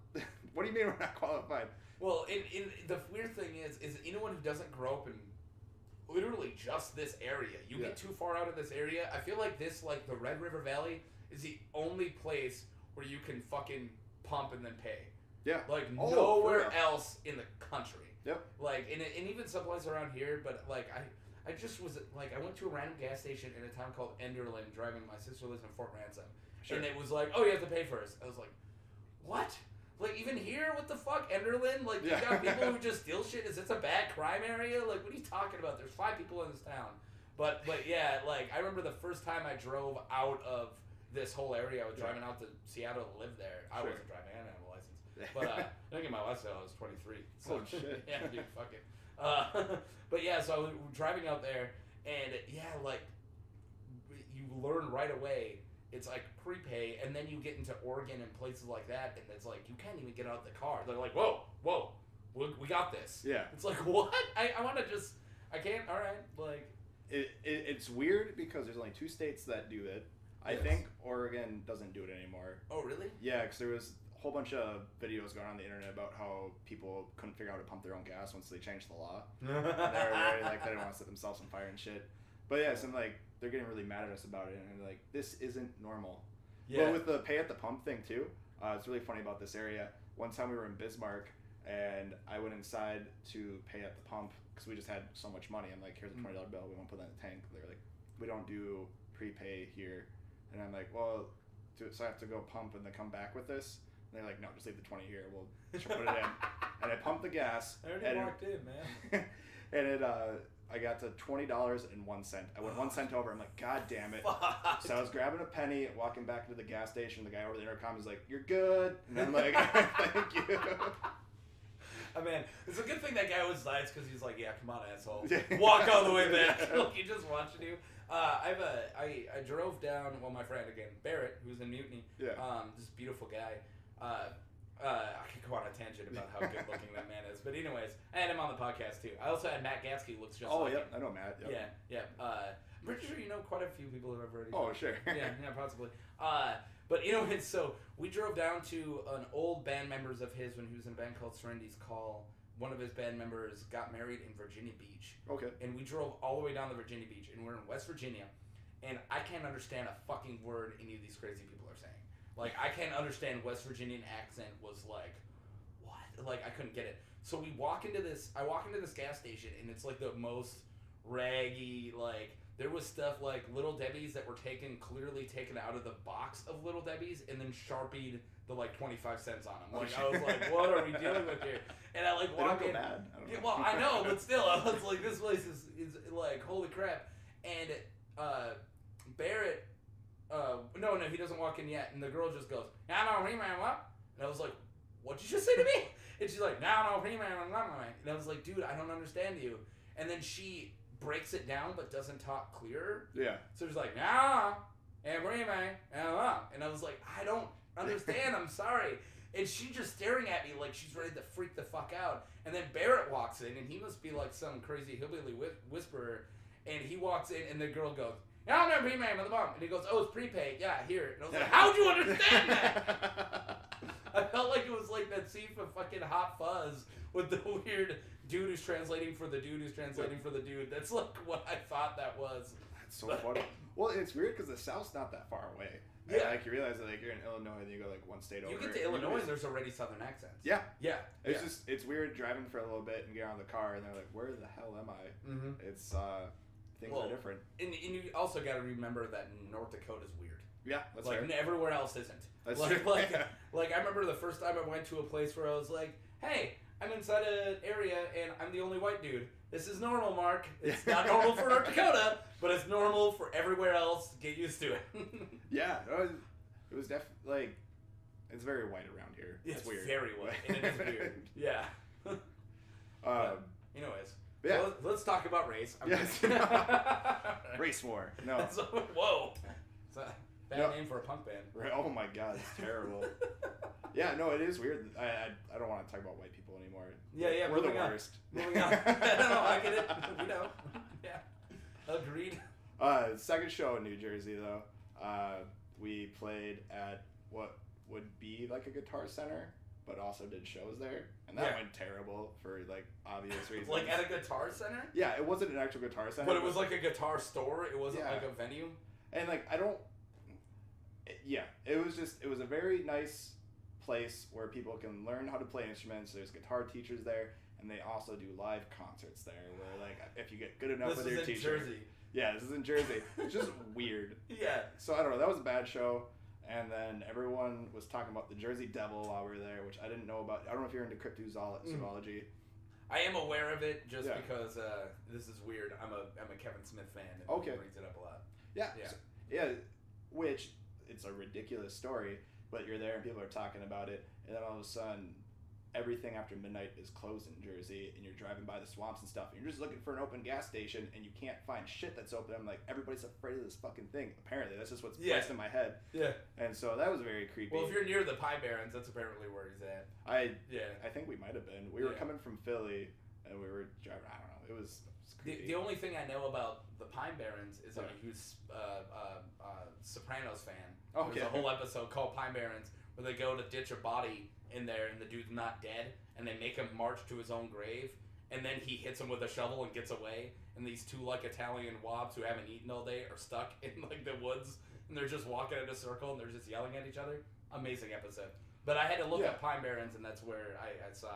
What do you mean we're not qualified?" Well, the weird thing is anyone who doesn't grow up in literally just this area, you get too far out of this area, I feel like this, like the Red River Valley, is the only place where you can fucking pump and then pay. Yeah. Like nowhere else in the country. Yep. Like, and even some place around here, but like I just was like, I went to a random gas station in a town called Enderlin, driving. My sister lives in Fort Ransom, and it was like, "Oh, you have to pay first." I was like, "What?" Like, even here, what the fuck? Enderlin? Like, you got people who just steal shit? Is this a bad crime area? Like, what are you talking about? There's 5 people in this town. But yeah, like, I remember the first time I drove out of this whole area. I was driving out to Seattle to live there. I wasn't driving. I didn't have a license. But I didn't get my license until I was 23. So, oh, shit. Yeah, dude, fuck it. But yeah, so I was driving out there, and yeah, like, you learn right away. It's like prepay, and then you get into Oregon and places like that, and it's like you can't even get out of the car. They're like, whoa, we got this. Yeah. It's like, what? I want to just, I can't. All right, like. It's weird because there's only 2 states that do it. I think Oregon doesn't do it anymore. Oh, really? Yeah, because there was a whole bunch of videos going on the internet about how people couldn't figure out how to pump their own gas once they changed the law. They were very, like, they didn't want to set themselves on fire and shit. But yeah, so like they're getting really mad at us about it, and they're like, "This isn't normal." Yeah. But with the pay at the pump thing too, it's really funny about this area. One time we were in Bismarck, and I went inside to pay at the pump because we just had so much money. I'm like, "Here's a $20 bill. We want to put that in the tank." They're like, "We don't do prepay here," and I'm like, "Well, so I have to go pump and then come back with this?" And they're like, "No, just leave the 20 here. We'll just put it in." And I pumped the gas. I already walked in, man. And it, I got to $20.01. I went 1 cent over. I'm like, "God damn it!" Fuck. So I was grabbing a penny, walking back to the gas station. The guy over the intercom is like, "You're good," and I'm like, "Thank you." Oh, man, it's a good thing that guy was nice because he's like, "Yeah, come on, asshole, walk all the way back." Like, he just watching you. I drove down. Well, my friend again, Barrett, who's in Mutiny. Yeah. This beautiful guy. I could go on a tangent about how good looking that man is, but anyways, I had him on the podcast too. I also had Matt Gatsky, looks just like him. I know Matt. Yep. Yeah. I'm pretty sure you know quite a few people who have already. Oh, sure. yeah, possibly. But so we drove down to an old band members of his when he was in a band called Serendity's Call one of his band members got married in Virginia Beach. Okay. And we drove all the way down to Virginia Beach, and we're in West Virginia, and I can't understand a fucking word any of these crazy people are saying. Like, I can't understand West Virginian accent was like, what? Like, I couldn't get it. So I walk into this gas station, and it's like the most raggy, like, there was stuff like Little Debbie's that were clearly taken out of the box of Little Debbie's and then Sharpied the like 25 cents on them. Like, I was like, what are we dealing with here? And I like walk in. Bad. I don't know. Well, I know, but still, I was like, this place is like, holy crap. And Barrett, no, he doesn't walk in yet. And the girl just goes, no, man, what? And I was like, what'd you just say to me? And she's like, no, man, and I was like, dude, I don't understand you. And then she breaks it down but doesn't talk clear. Yeah. So she's like, nah, and I was like, I don't understand, I'm sorry. And she's just staring at me like she's ready to freak the fuck out. And then Barrett walks in, and he must be like some crazy hillbilly whisperer. And he walks in, and the girl goes, yeah, no, prepaid with the bomb. And he goes, oh, it's prepaid. Yeah, here. And I was like, how'd you understand that? I felt like it was like that scene from fucking Hot Fuzz with the weird dude who's translating for the dude who's translating for the dude. That's like what I thought that was. That's so funny. Well, it's weird because the South's not that far away. Yeah. Like, you realize that, like, you're in Illinois and you go, like, one state over. You get to Illinois and there's already Southern accents. Yeah. Yeah. It's weird driving for a little bit and get out of the car and they're like, where the hell am I? Mm-hmm. It's, things are different. And you also got to remember that North Dakota's weird. Yeah, that's like, fair. Everywhere else isn't. That's like, true. Like, I remember the first time I went to a place where I was like, hey, I'm inside an area and I'm the only white dude. This is normal, Mark. It's not normal for North Dakota, but it's normal for everywhere else. Get used to it. Yeah, it was definitely, like, it's very white around here. It's weird. Very white, and it is weird. Yeah. Anyways, yeah. So let's talk about race. Yes. Race war. No. Whoa. It's a bad name for a punk band. Right. Oh my god, it's terrible. Yeah, no, it is weird. I don't want to talk about white people anymore. Yeah, we're the worst. Moving on. I get it. We know. Yeah. Agreed. Second show in New Jersey, though. We played at what would be like a Guitar Center, but also did shows there. And that went terrible for, like, obvious reasons. Like at a Guitar Center? Yeah, it wasn't an actual Guitar Center. But it was like a guitar store? It wasn't like a venue? And, like, it was a very nice place where people can learn how to play instruments. There's guitar teachers there, and they also do live concerts there where, like, if you get good enough with your teacher. This is in Jersey. Yeah, this is in Jersey. It's just weird. Yeah. So, I don't know. That was a bad show. And then everyone was talking about the Jersey Devil while we were there, which I didn't know about. I don't know if you're into cryptozoology. I am aware of it just because this is weird. I'm a Kevin Smith fan, and he brings it up a lot. Yeah. Which, it's a ridiculous story, but you're there and people are talking about it, and then all of a sudden, everything after midnight is closed in Jersey, and you're driving by the swamps and stuff, and you're just looking for an open gas station, and you can't find shit that's open. I'm like, everybody's afraid of this fucking thing. Apparently, that's just what's placed in my head. Yeah. And so that was very creepy. Well, if you're near the Pie Barrens, that's apparently where he's at. I think we might have been. We were coming from Philly, and we were driving. I don't know. It was creepy. The only thing I know about the Pine Barrens is I'm a huge Sopranos fan. Okay. There's a whole episode called Pine Barrens where they go to ditch a body in there, and the dude's not dead, and they make him march to his own grave, and then he hits him with a shovel and gets away, and these two, like, Italian wobs who haven't eaten all day are stuck in, like, the woods, and they're just walking in a circle, and they're just yelling at each other. Amazing episode. But I had to look up Pine Barrens, and that's where I saw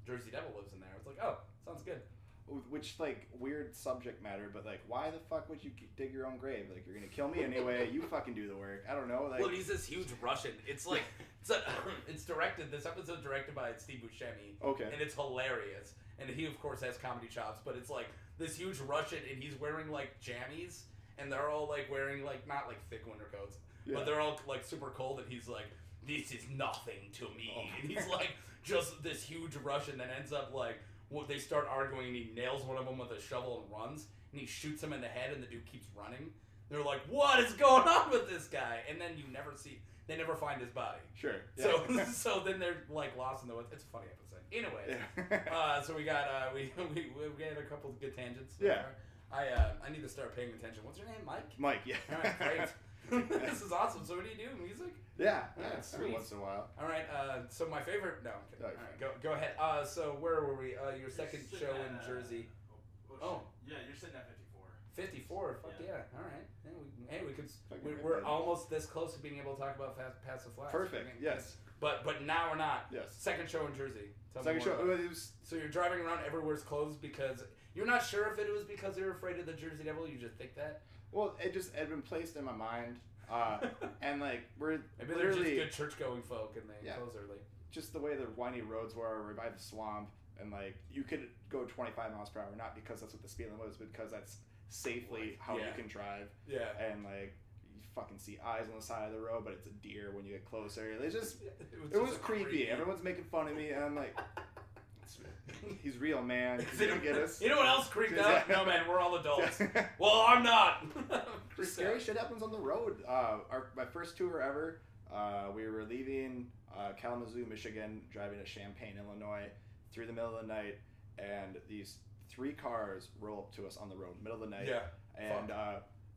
Jersey Devil lives in there. I was like, oh, sounds good. Which, like, weird subject matter, but, like, why the fuck would you dig your own grave? Like, you're gonna kill me anyway. You fucking do the work. I don't know. Like, well, he's this huge Russian. It's like it's directed. This episode's directed by Steve Buscemi. Okay. And it's hilarious. And he, of course, has comedy chops. But it's like this huge Russian, and he's wearing like jammies, and they're all like wearing like not like thick winter coats, but they're all like super cold. And he's like, "This is nothing to me." And he's like just this huge Russian that ends up like. Well, they start arguing, and he nails one of them with a shovel and runs, and he shoots him in the head, and the dude keeps running. They're like, what is going on with this guy? And then they never find his body. Sure. Yeah. So then they're like lost in the woods. It's a funny episode. Anyways, so we got we had a couple of good tangents. Yeah. I need to start paying attention. What's your name, Mike? Mike, yeah. All right, great. This is awesome. So what do you do? Music? Yeah, Sweet. every once in a while. All right. So my favorite. No. I'm kidding. All right. Go ahead. So where were we? Your second show in Jersey. Yeah, you're sitting at 54. 54. Fuck yeah. All right. We could. We're almost this close to being able to talk about Pass the Flask. Perfect. Yes. But now we're not. Yes. Second show in Jersey. Second show. It was. So you're driving around everywhere's closed because you're not sure if it was because they were afraid of the Jersey Devil. You just think that. Well, it had been placed in my mind, and like we're maybe literally they're just good church-going folk and they close early. Just the way the windy roads were by the swamp, and like you could go 25 miles per hour, not because that's what the speed limit was, but because that's safely how you can drive. Yeah. And like you fucking see eyes on the side of the road, but it's a deer when you get closer. It was creepy. Everyone's making fun of me, and I'm like. He's real, man. He's gonna get us. You know what else creeped out? No, man, we're all adults. Well, I'm not. Scary shit happens on the road. My first tour ever, we were leaving Kalamazoo, Michigan, driving to Champaign, Illinois, through the middle of the night, and these 3 cars roll up to us on the road, middle of the night. Yeah. And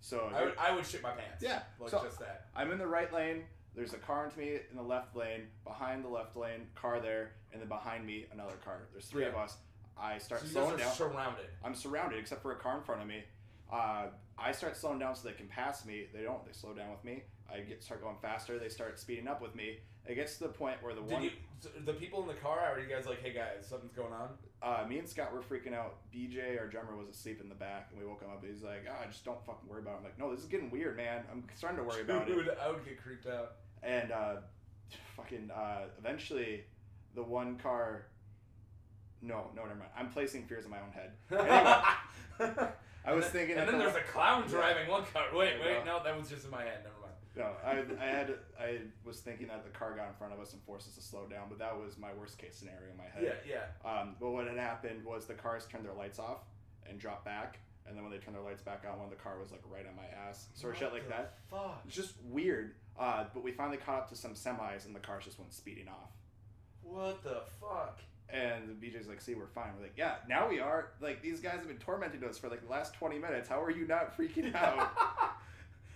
so I would shit my pants. Yeah. Like so just that. I'm in the right lane. There's a car into me in the left lane. Behind the left lane, car there, and then behind me another car. There's 3 of us. I start slowing down. Surrounded. I'm surrounded except for a car in front of me. I start slowing down so they can pass me. They don't. They slow down with me. I start going faster. They start speeding up with me. It gets to the point where the people in the car, are you guys like, hey guys, something's going on? Me and Scott were freaking out. BJ, our drummer, was asleep in the back, and we woke him up. He's like, just don't fucking worry about it. I'm like, no, this is getting weird, man. I'm starting to worry about it. Dude, I would get creeped out. And eventually, the one car. No, never mind. I'm placing fears in my own head. Anyway, I was thinking. And then there's a clown driving one car. Wait, no, that was just in my head. Never mind. No, I was thinking that the car got in front of us and forced us to slow down, but that was my worst case scenario in my head. Yeah. But what had happened was the cars turned their lights off and dropped back. And then when they turned their lights back on, one of the car was like right on my ass. Sort of shit like that. Fuck. It's just weird. But we finally caught up to some semis and the cars just went speeding off. What the fuck? And the BJ's like, see, we're fine. We're like, yeah, now we are. Like, these guys have been tormenting us for like the last 20 minutes. How are you not freaking out?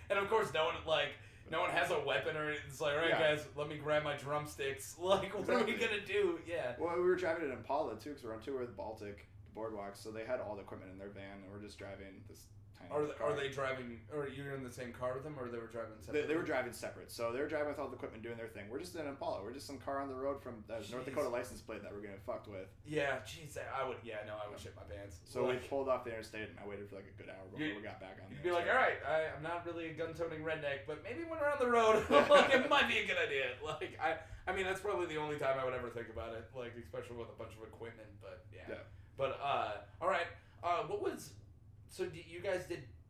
And of course, no one has a weapon or it's like, all right, guys, let me grab my drumsticks. Like, what are we gonna do? Yeah. Well, we were driving an Impala too, because we're on tour with the Baltic Boardwalk, so they had all the equipment in their van, and we're just driving this tiny car. Are they driving, or you're in the same car with them, or they were driving separate? They were driving separate, so they were driving with all the equipment doing their thing. We're just in an Impala. We're just some car on the road from the North Dakota license plate that we're getting fucked with. Yeah, jeez, I would shit my pants. So we pulled off the interstate, and I waited for like a good hour before we got back on the interstate. You'd be like, all right, I'm not really a gun-toting redneck, but maybe when we're on the road, like, it might be a good idea. Like, I mean, that's probably the only time I would ever think about it, like, especially with a bunch of equipment, but yeah. But, all right, so you guys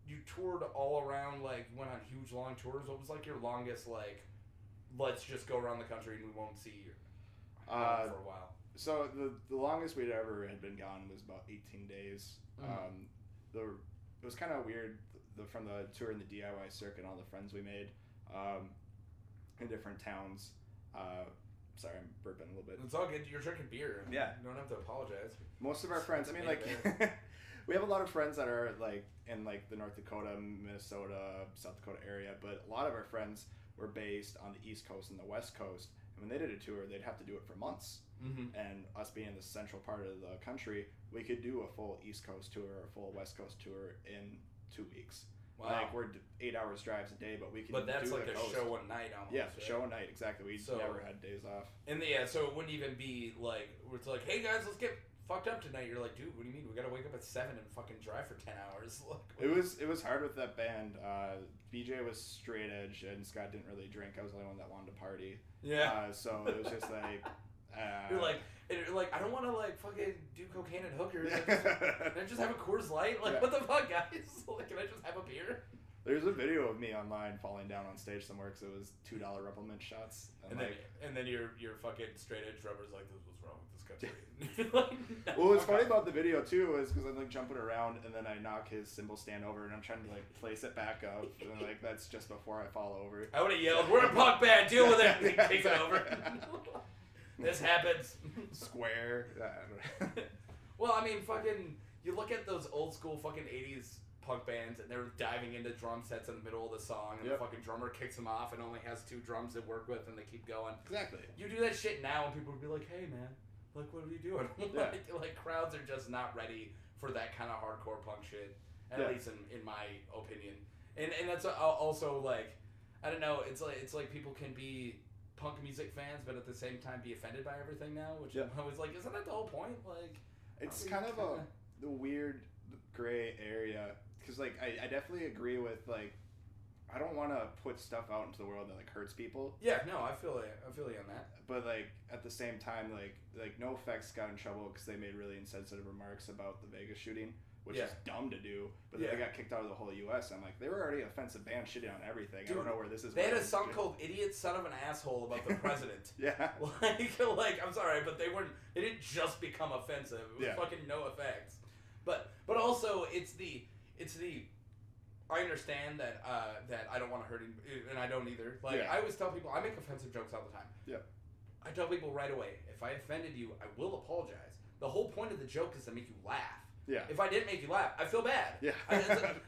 you toured all around, like, went on huge long tours. What was, like, your longest, like, let's just go around the country and we won't see you for a while? So the longest we'd ever had been gone was about 18 days. It was kind of weird from the tour in the DIY circuit and all the friends we made in different towns. Sorry, I'm burping a little bit. It's all good. You're drinking beer. Yeah. You don't have to apologize. Most of our friends, I mean, like, we have a lot of friends that are, like, in, like, the North Dakota, Minnesota, South Dakota area, but a lot of our friends were based on the East Coast and the West Coast. And when they did a tour, they'd have to do it for months. Mm-hmm. And us being in the central part of the country, we could do a full East Coast tour or a full West Coast tour in 2 weeks. Wow. Like, we're 8 hours drives a day, but we can do But that's like a show a night almost. Yeah, show a night, exactly. We never had days off. And so it wouldn't even be like, it's like, hey guys, let's get fucked up tonight. You're like, dude, what do you mean? We gotta wake up at 7 and fucking drive for 10 hours. It was hard with that band. BJ was straight edge and Scott didn't really drink. I was the only one that wanted to party. Yeah. So it was just like... You're like, I don't want to, like, fucking do cocaine and hookers. Can I just have a Coors Light? Like, what the fuck, guys? Like, can I just have a beer? There's a video of me online falling down on stage somewhere because it was $2 Rumpelman shots. And then your fucking straight edge drummer's like, what's wrong with this country? Like, well, what's funny about the video, too, is because I'm, like, jumping around, and then I knock his cymbal stand over, and I'm trying to, like, place it back up, and, like, that's just before I fall over. I would have yelled, we're a punk band, deal with it, and take it over. This happens. Square. Well, I mean, fucking, you look at those old school fucking 80s punk bands, and they're diving into drum sets in the middle of the song, and the fucking drummer kicks them off and only has 2 drums to work with, and they keep going. Exactly. You do that shit now, and people would be like, "Hey, man, like, what are you doing?" like crowds are just not ready for that kind of hardcore punk shit. At least in my opinion. And that's also like, I don't know. It's like people can be punk music fans, but at the same time be offended by everything now. Which I was like, isn't that the whole point? Like, it's kind of the weird gray area. Because, like, I definitely agree with, like, I don't want to put stuff out into the world that, like, hurts people. Yeah, no, I feel you on that. But, like, at the same time, like NoFX got in trouble because they made really insensitive remarks about the Vegas shooting, which is dumb to do. But then they got kicked out of the whole U.S. I'm like, they were already offensive band shitting on everything. Dude, I don't know where this is. They had a song called "Idiot Son of an Asshole" about the president. like, I'm sorry, but they didn't just become offensive. It was fucking NoFX. But also, it's the I understand that I don't want to hurt him, and I don't either. Like, I always tell people, I make offensive jokes all the time. Yeah. I tell people right away, if I offended you, I will apologize. The whole point of the joke is to make you laugh. Yeah. If I didn't make you laugh, I feel bad. Yeah.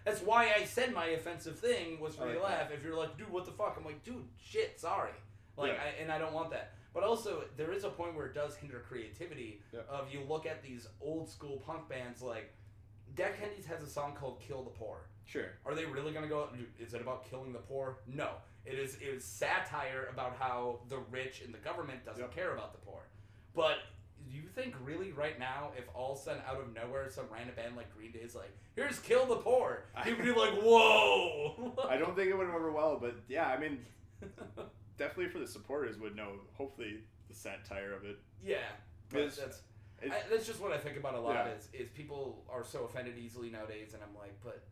That's why I said my offensive thing was for you to laugh. If you're like, dude, what the fuck? I'm like, dude, shit, sorry. Like, and I don't want that. But also, there is a point where it does hinder creativity. Of you look at these old school punk bands, like Dead Kennedys has a song called "Kill the Poor." Sure. Are they really gonna go? Is it about killing the poor? No. It is satire about how the rich and the government doesn't care about the poor. But do you think really right now, if all of a sudden out of nowhere some random band like Green Day is like, "Here's Kill the Poor," you'd be like, "Whoa!" I don't think it would over well, but yeah, I mean, definitely for the supporters would know. Hopefully, the satire of it. Yeah, but that's just what I think about a lot. Is people are so offended easily nowadays, and I'm like, but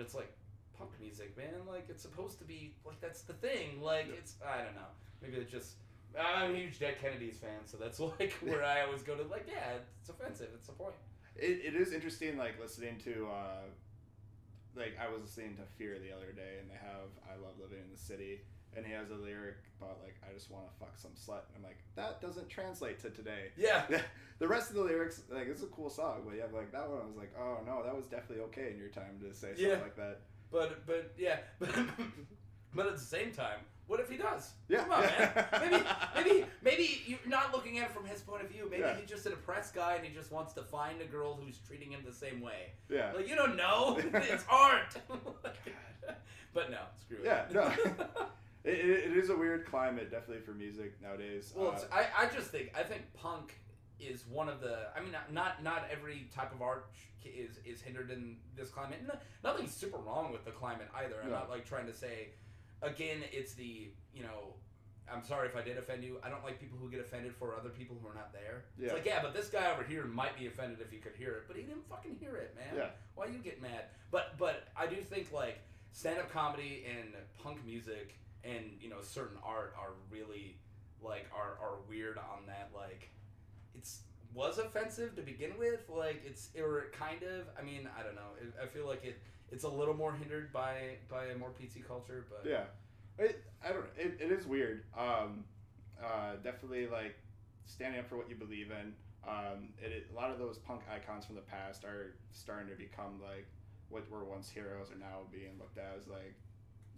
it's like punk music, man. Like, it's supposed to be like, that's the thing. Like, it's, I don't know. Maybe it's just, I'm a huge Dead Kennedys fan, so that's like where I always go to, like, yeah, it's offensive. It's the point. It is interesting, like, listening to, like, I was listening to Fear the other day, and they have "I Love Living in the City," and he has a lyric about, like, "I just want to fuck some slut." And I'm like, that doesn't translate to today. Yeah. The rest of the lyrics, like, it's a cool song, but yeah, like, that one I was like, oh no, that was definitely okay in your time to say something like that. But at the same time, what if he does? Yeah. Come on, man. Maybe you're not looking at it from his point of view. Maybe he's just a depressed guy and he just wants to find a girl who's treating him the same way. Yeah. Like, you don't know. It's art. But no, screw it. Yeah, no. It is a weird climate, definitely, for music nowadays. Well, I think punk is one of the. I mean, not every type of art is hindered in this climate. Nothing's super wrong with the climate either. I'm not like trying to say. Again, it's the, you know, I'm sorry if I did offend you. I don't like people who get offended for other people who are not there. Yeah. It's like, yeah, but this guy over here might be offended if he could hear it, but he didn't fucking hear it, man. Yeah. Why you get mad? But I do think, like, stand-up comedy and punk music and, you know, certain art are really, like, are weird on that. Like, was offensive to begin with. Like, or kind of. I mean, I don't know. I feel like it's a little more hindered by a more PC culture, but yeah, I don't know. It is weird. Definitely, like, standing up for what you believe in. A lot of those punk icons from the past are starting to become like what were once heroes are now being looked at as like,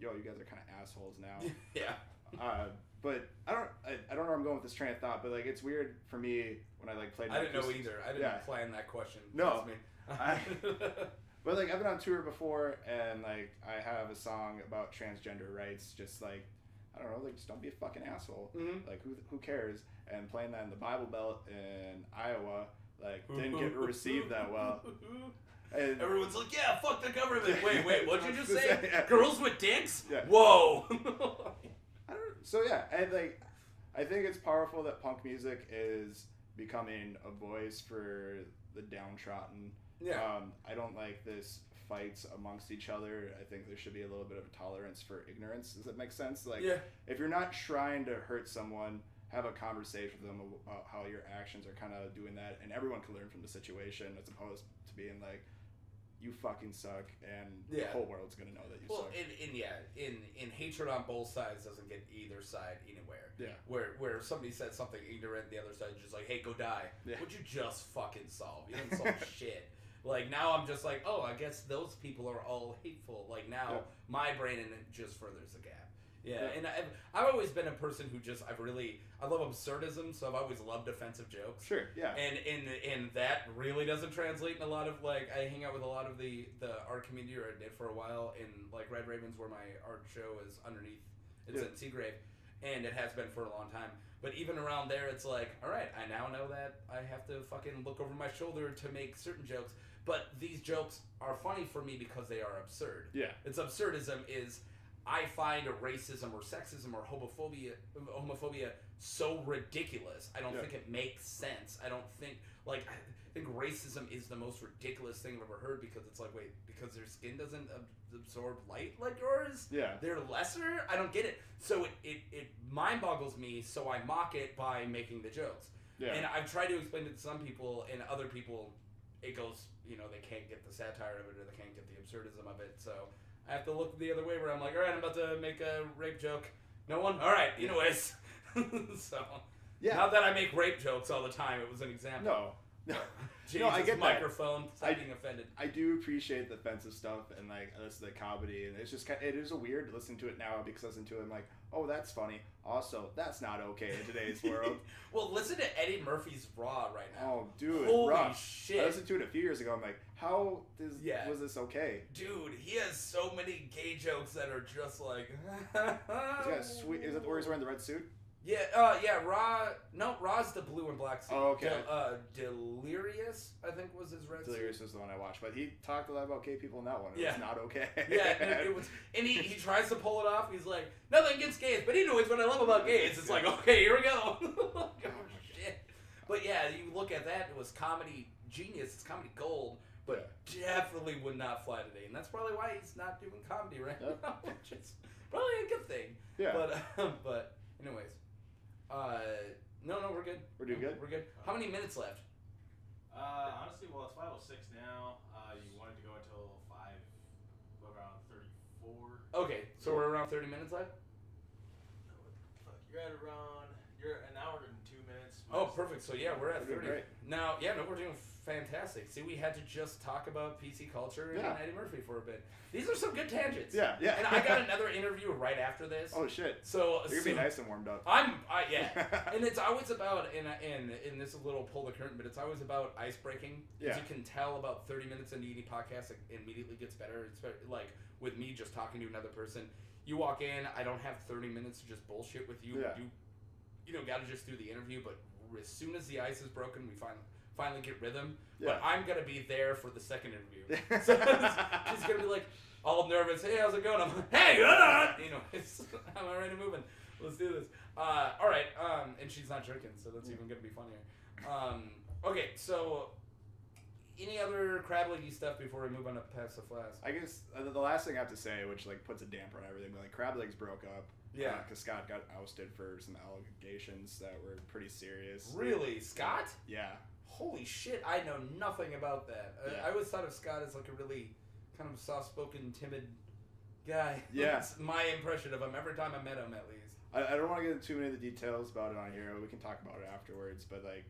yo, you guys are kind of assholes now. Yeah. But I don't know where I'm going with this train of thought, but like, it's weird for me when I like played. I didn't know either. I didn't plan that question. No. But like, I've been on tour before, and like, I have a song about transgender rights. Just like, I don't know, like, just don't be a fucking asshole. Mm-hmm. Like, who cares? And playing that in the Bible Belt in Iowa, like, didn't get received that well. And everyone's like, yeah, fuck the government. Wait, what'd you just say? Yeah. Girls with dicks? Yeah. Whoa. So yeah, and like, I think it's powerful that punk music is becoming a voice for the downtrodden. Yeah. I don't like this fights amongst each other. I think there should be a little bit of a tolerance for ignorance. Does that make sense? Like, if you're not trying to hurt someone, have a conversation with them about how your actions are kind of doing that, and everyone can learn from the situation, as opposed to being like, you fucking suck, and the whole world's gonna know that you suck. In hatred on both sides doesn't get either side anywhere. Yeah. Where somebody says something ignorant, the other side is just like, hey, go die. Yeah. What'd you just fucking solve? You didn't solve shit. Like, now I'm just like, oh, I guess those people are all hateful. Like, now my brain in it just furthers the gap. Yeah, and I've always been a person who just, I love absurdism, so I've always loved offensive jokes. Sure, yeah. And that really doesn't translate in a lot of, like, I hang out with a lot of the art community, or I did for a while, in, like, Red Ravens, where my art show is underneath. It's in Seagrave, and it has been for a long time. But even around there, it's like, all right, I now know that I have to fucking look over my shoulder to make certain jokes. But these jokes are funny for me because they are absurd. Yeah. It's absurdism is, I find a racism or sexism or homophobia so ridiculous. I don't think it makes sense. I don't think, like, I think racism is the most ridiculous thing I've ever heard, because it's like, wait, because their skin doesn't absorb light like yours? Yeah. They're lesser? I don't get it. So it mind boggles me, so I mock it by making the jokes. Yeah. And I've tried to explain it to some people, and other people, it goes, they can't get the satire of it, or they can't get the absurdism of it, so I have to look the other way, where I'm like, all right, I'm about to make a rape joke. No one? All right, anyways. So, not that I make rape jokes all the time, it was an example. No. Jesus, I get microphone, stop being offended. I do appreciate the offensive stuff, and like listen to the comedy, and it's just it is a weird listening to it now, because listening to it, I'm like, oh, that's funny. Also, that's not okay in today's world. Well, listen to Eddie Murphy's Raw right now. Oh, dude, holy Raw. shit! I listened to it a few years ago. I'm like, how was this okay? Dude, he has so many gay jokes that are just like. He's got sweet. Is that where he's wearing the red suit? Yeah, Raw. No, Raw's the blue and black suit. Oh, okay. Delirious, I think, was his red Delirious suit. is the one I watched, but he talked a lot about gay people in that one. It was not okay. Yeah, and he tries to pull it off. He's like, nothing against gays, but anyways, what I love about gays, it's like, okay, here we go. Oh, shit. But yeah, you look at that, it was comedy genius, it's comedy gold, but definitely would not fly today, and that's probably why he's not doing comedy right now, which is probably a good thing. Yeah. But anyways. No, we're good. We're doing good? We're good. How many minutes left? Honestly, well, it's 5:06 now. You wanted to go until around 34. Okay, so we're around 30 minutes left? You're an hour and 2 minutes. Oh, perfect. So yeah, we're at 30. Great. Now, we're doing fantastic. See, we had to just talk about PC culture and Eddie Murphy for a bit. These are some good tangents. Yeah. And I got another interview right after this. Oh shit. So you're gonna be nice and warmed up. And it's always about, and this is a little pull the curtain, but it's always about ice breaking. As you can tell, about 30 minutes into any podcast, it immediately gets better. It's better, like with me just talking to another person. You walk in, I don't have 30 minutes to just bullshit with you. Yeah. You got to just do the interview, but as soon as the ice is broken, we finally get rhythm. Yeah. But I'm gonna be there for the second interview. So she's gonna be like all nervous. Hey, how's it going? I'm like, hey, I'm already moving. Let's do this. All right. And she's not drinking, so that's even gonna be funnier. Okay, so any other crab league stuff before we move on to Pass the Flask? I guess the last thing I have to say, which like puts a damper on everything, but like crab leagues broke up. Yeah, because Scott got ousted for some allegations that were pretty serious. Really, Scott? Yeah. Holy shit! I know nothing about that. I always thought of Scott as like a really kind of soft-spoken, timid guy. Yeah. That's my impression of him every time I met him, at least. I don't want to get into too many of the details about it on here. We can talk about it afterwards, but like,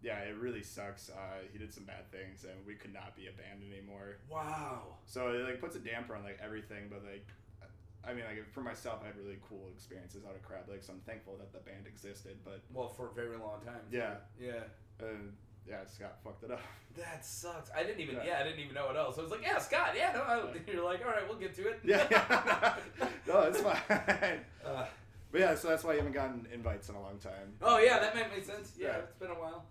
yeah, it really sucks. He did some bad things, and we could not be a band anymore. Wow. So it like puts a damper on like everything, but like. I mean, like, for myself, I had really cool experiences out of Crab Lake, so I'm thankful that the band existed, but... Well, for a very long time. Yeah. Yeah. Scott fucked it up. That sucks. I didn't even know what else. I was like, yeah, Scott, You're like, all right, we'll get to it. Yeah. No, it's fine. But yeah, so that's why you haven't gotten invites in a long time. Oh, yeah, that makes sense. Yeah, it's been a while.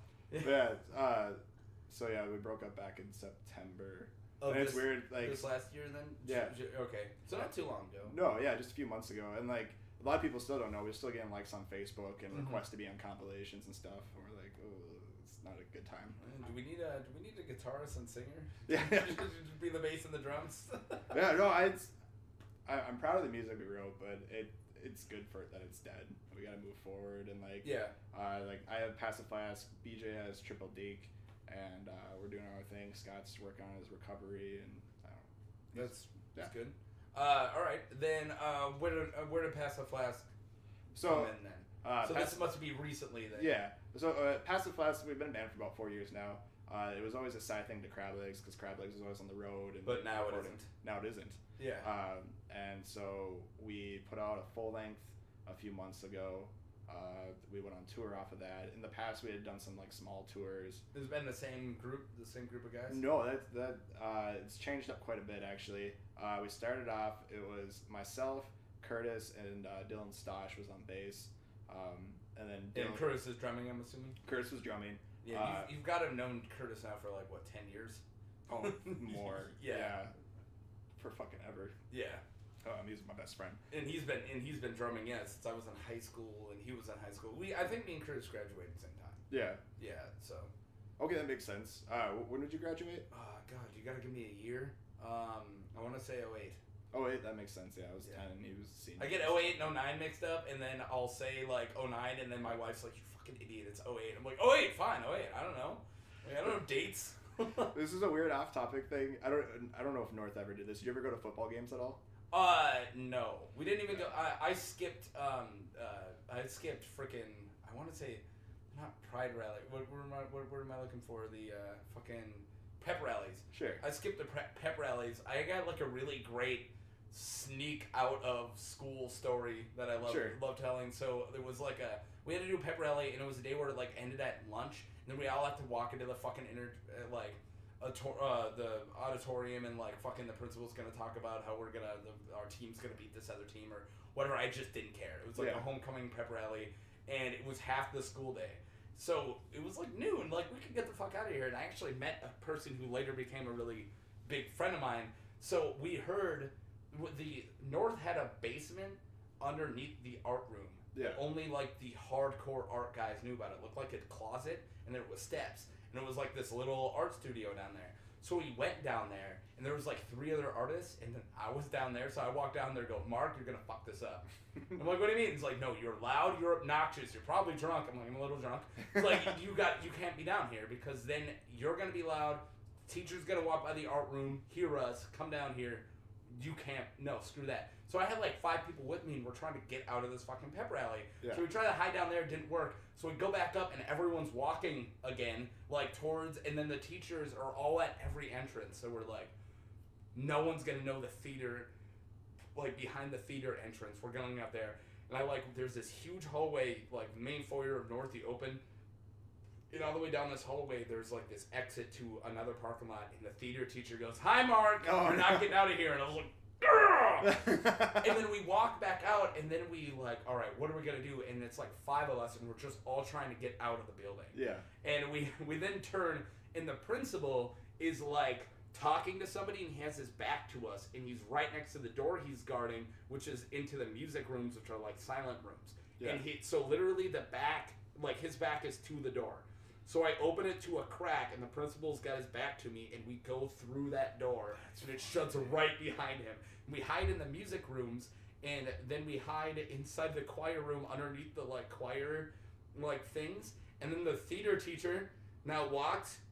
So yeah, we broke up back in September. Oh, and it's weird, like this last year then? Yeah. Okay. So not too long ago. No, yeah, just a few months ago. And like a lot of people still don't know. We're still getting likes on Facebook and requests to be on compilations and stuff. And we're like, oh, it's not a good time. Do we need a guitarist and singer? Yeah. Just be the bass and the drums. Yeah, no, I'm proud of the music we wrote, but it's good for it that it's dead. We gotta move forward and like like I have Pass the Flask, BJ has Triple Deke. And we're doing our thing. Scott's working on his recovery, and I don't know. That's good. All right, then where did Pass the Flask come in then? So this must be recently then. Yeah. So Pass the Flask, we've been a band for about 4 years now. It was always a side thing to Crab Legs because Crab Legs was always on the road. But now it isn't. Now it isn't. Yeah. And so we put out a full length a few months ago. We went on tour off of that. In the past, we had done some like small tours. Has it been the same group of guys? No, that it's changed up quite a bit actually. We started off. It was myself, Curtis, and Dylan Stosh was on bass. And then And Curtis is drumming, I'm assuming. Curtis was drumming. Yeah, you've got to have known Curtis now for like what, 10 years? Oh, more. Yeah. For fucking ever. Yeah. He's my best friend. And he's been drumming, since I was in high school and he was in high school. I think me and Curtis graduated at the same time. Yeah. Yeah, so. Okay, that makes sense. When did you graduate? God, you gotta give me a year. I want to say 08. Oh, 08, that makes sense. Yeah, I was 10 and he was a senior. I get 08 and 09 mixed up, and then I'll say like 09, and then my wife's like, "You fucking idiot, it's 08." I'm like, 08, fine, 08. I don't know. I don't know dates. This is a weird off-topic thing. I don't know if North ever did this. Did you ever go to football games at all? No. We didn't even go. I skipped. I skipped freaking. I want to say, not Pride Rally. What am I looking for? The fucking pep rallies. Sure. I skipped the pep rallies. I got like a really great sneak out of school story that I love telling. So there was like we had to do a pep rally, and it was a day where it like ended at lunch, and then we all had to walk into the fucking the auditorium, and like fucking the principal's gonna talk about how our team's gonna beat this other team or whatever. I just didn't care. It was like a homecoming pep rally, and it was half the school day. So it was like noon, like we could get the fuck out of here. And I actually met a person who later became a really big friend of mine. So we heard the North had a basement underneath the art room. Yeah. Only like the hardcore art guys knew about it. It looked like a closet, and there was steps. And it was like this little art studio down there. So we went down there, and there was like 3 other artists, and then I was down there. So I walked down there and go, "Mark, you're going to fuck this up." I'm like, "What do you mean?" He's like, "No, you're loud, you're obnoxious, you're probably drunk." I'm like, "I'm a little drunk." It's like, you can't be down here because then you're going to be loud. Teacher's going to walk by the art room, hear us, come down here. You can't, no, screw that. So I had like 5 people with me, and we're trying to get out of this fucking pep rally. Yeah. So we tried to hide down there, it didn't work. So we go back up, and everyone's walking again, like towards, and then the teachers are all at every entrance. So we're like, no one's gonna know the theater, like behind the theater entrance. We're going out there, and there's this huge hallway, like main foyer of North, you open. And all the way down this hallway, there's like this exit to another parking lot, and the theater teacher goes, "Hi, Mark, you're not getting out of here." And I was like, "Grr!" And then we walk back out, and then we like, all right, what are we gonna do? And it's like 5 of us, and we're just all trying to get out of the building. Yeah. And we then turn, and the principal is like talking to somebody, and he has his back to us, and he's right next to the door he's guarding, which is into the music rooms, which are like silent rooms. Yeah. And so literally the back, like his back is to the door. So I open it to a crack, and the principal's got his back to me, and we go through that door, and it shuts right behind him. We hide in the music rooms, and then we hide inside the choir room underneath the like choir like things, and then the theater teacher now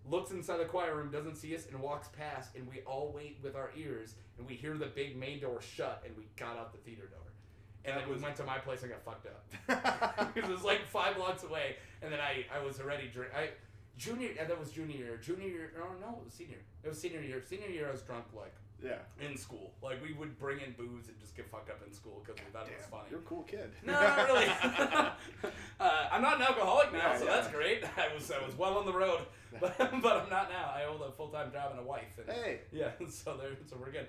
looks inside the choir room, doesn't see us, and walks past, and we all wait with our ears, and we hear the big main door shut, and we got out the theater door. And then we went to my place and got fucked up. Because it was like 5 blocks away, and then I was already that was junior year. Junior year, no, it was senior. It was senior year. Senior year, I was drunk in school. Like we would bring in booze and just get fucked up in school because we thought it was funny. You're a cool kid. No, not really. I'm not an alcoholic now, so that's great. I was well on the road, but I'm not now. I hold a full-time job and a wife. And, yeah, so we're good.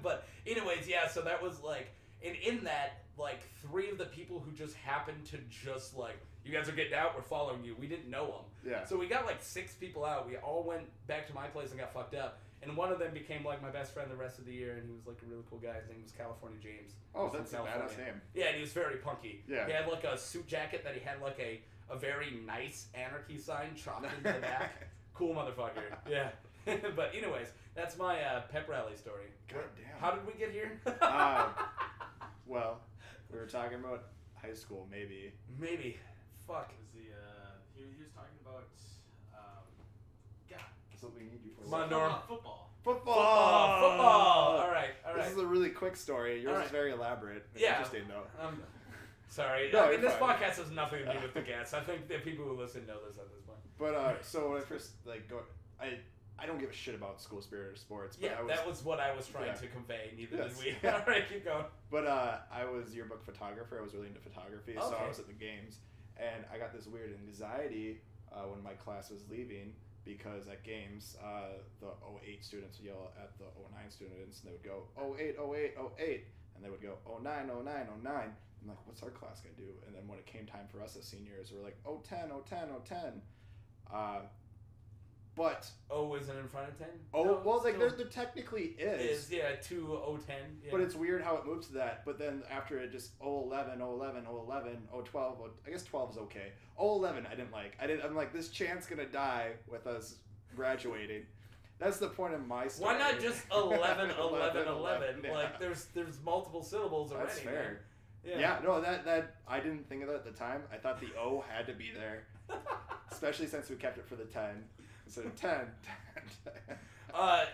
But anyways, yeah. So that was like. And in that, like, 3 of the people who just happened to just, like, "You guys are getting out, we're following you." We didn't know them. Yeah. So we got, like, 6 people out. We all went back to my place and got fucked up. And one of them became, like, my best friend the rest of the year, and he was, like, a really cool guy. His name was California James. Oh, that's a badass name. Yeah, and he was very punky. Yeah. He had, like, a suit jacket that he had, like, a very nice anarchy sign chopped into the back. Cool motherfucker. Yeah. But anyways, that's my pep rally story. God damn. How did we get here? Well, we were talking about high school, maybe. Maybe. Fuck. He was talking about God. That's what we need you for. Come on, Norm. Football. All right. This is a really quick story. Yours is very elaborate. Yeah. Interesting, though. Sorry. No, I mean, this fine. podcast has nothing to do with the guests. I think that people who listen know this at this point. But so when I first I don't give a shit about school spirit or sports. But Yeah, that was what I was trying to convey. Neither did we. Yeah. All right, keep going. But I was yearbook photographer. I was really into photography, so I was at the games, and I got this weird anxiety when my class was leaving because at games the 08 students would yell at the 09 students, and they would go 08, 08, 08, and they would go 09, 09, 09. I'm like, what's our class gonna do? And then when it came time for us as seniors, we're like 010, 010, 010. But O isn't in front of 10? Oh, No, well, like still there technically is. yeah, 2 010. Yeah. But it's weird how it moves to that. But then after it just 011, 011, 011, 012, I guess 12 is okay. 011 I didn't like. I'm like, this chant's gonna die with us graduating. That's the point of my story. Why not just 11, 11, 11? Yeah. Like, there's multiple syllables already. That's fair. Man. Yeah, no, that I didn't think of that at the time. I thought the O had to be there. Especially since we kept it for the 10. Instead of 10.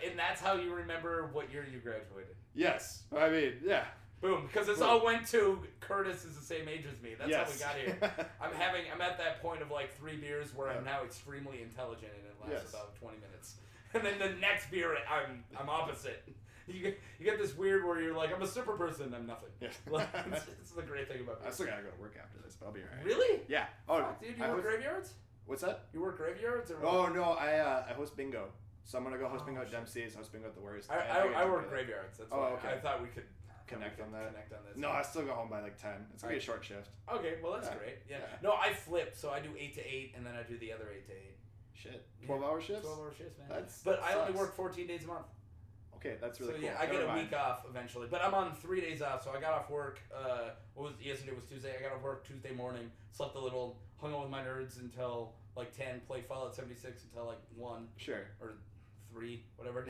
And that's how you remember what year you graduated. Yes. I mean, yeah. Boom. Because this all went to Curtis is the same age as me. That's how we got here. I'm at that point of like 3 beers where I'm now extremely intelligent and it lasts about 20 minutes. And then the next beer, I'm opposite. You get this weird where you're like, I'm a super person, I'm nothing. Yeah. Like, it's the great thing about beer. I still gotta go to work after this, but I'll be alright. Really? Yeah. Oh, fuck, dude, you work graveyards? What's that? You work graveyards? Or Oh no, I host bingo. So I'm gonna go host bingo at Dempsey's, host bingo at the Warriors. I work graveyards. That's why okay. I thought we could connect on that. Connect on this. No, I still go home by like 10. It's gonna be a short shift. Okay, well that's great. Yeah. No, I flip, so I do 8 to 8, and then I do the other 8 to 8. Shit. 12-hour shifts? 12-hour shifts, man. But I only work 14 days a month. Okay, that's really so, cool. Yeah, I get a week off eventually, but I'm on 3 days off. So I got off work. Yesterday was Tuesday. I got off work Tuesday morning. Slept a little. Hung out with my nerds until like 10. Played Fallout 76 until like 1. Sure. Or 3, whatever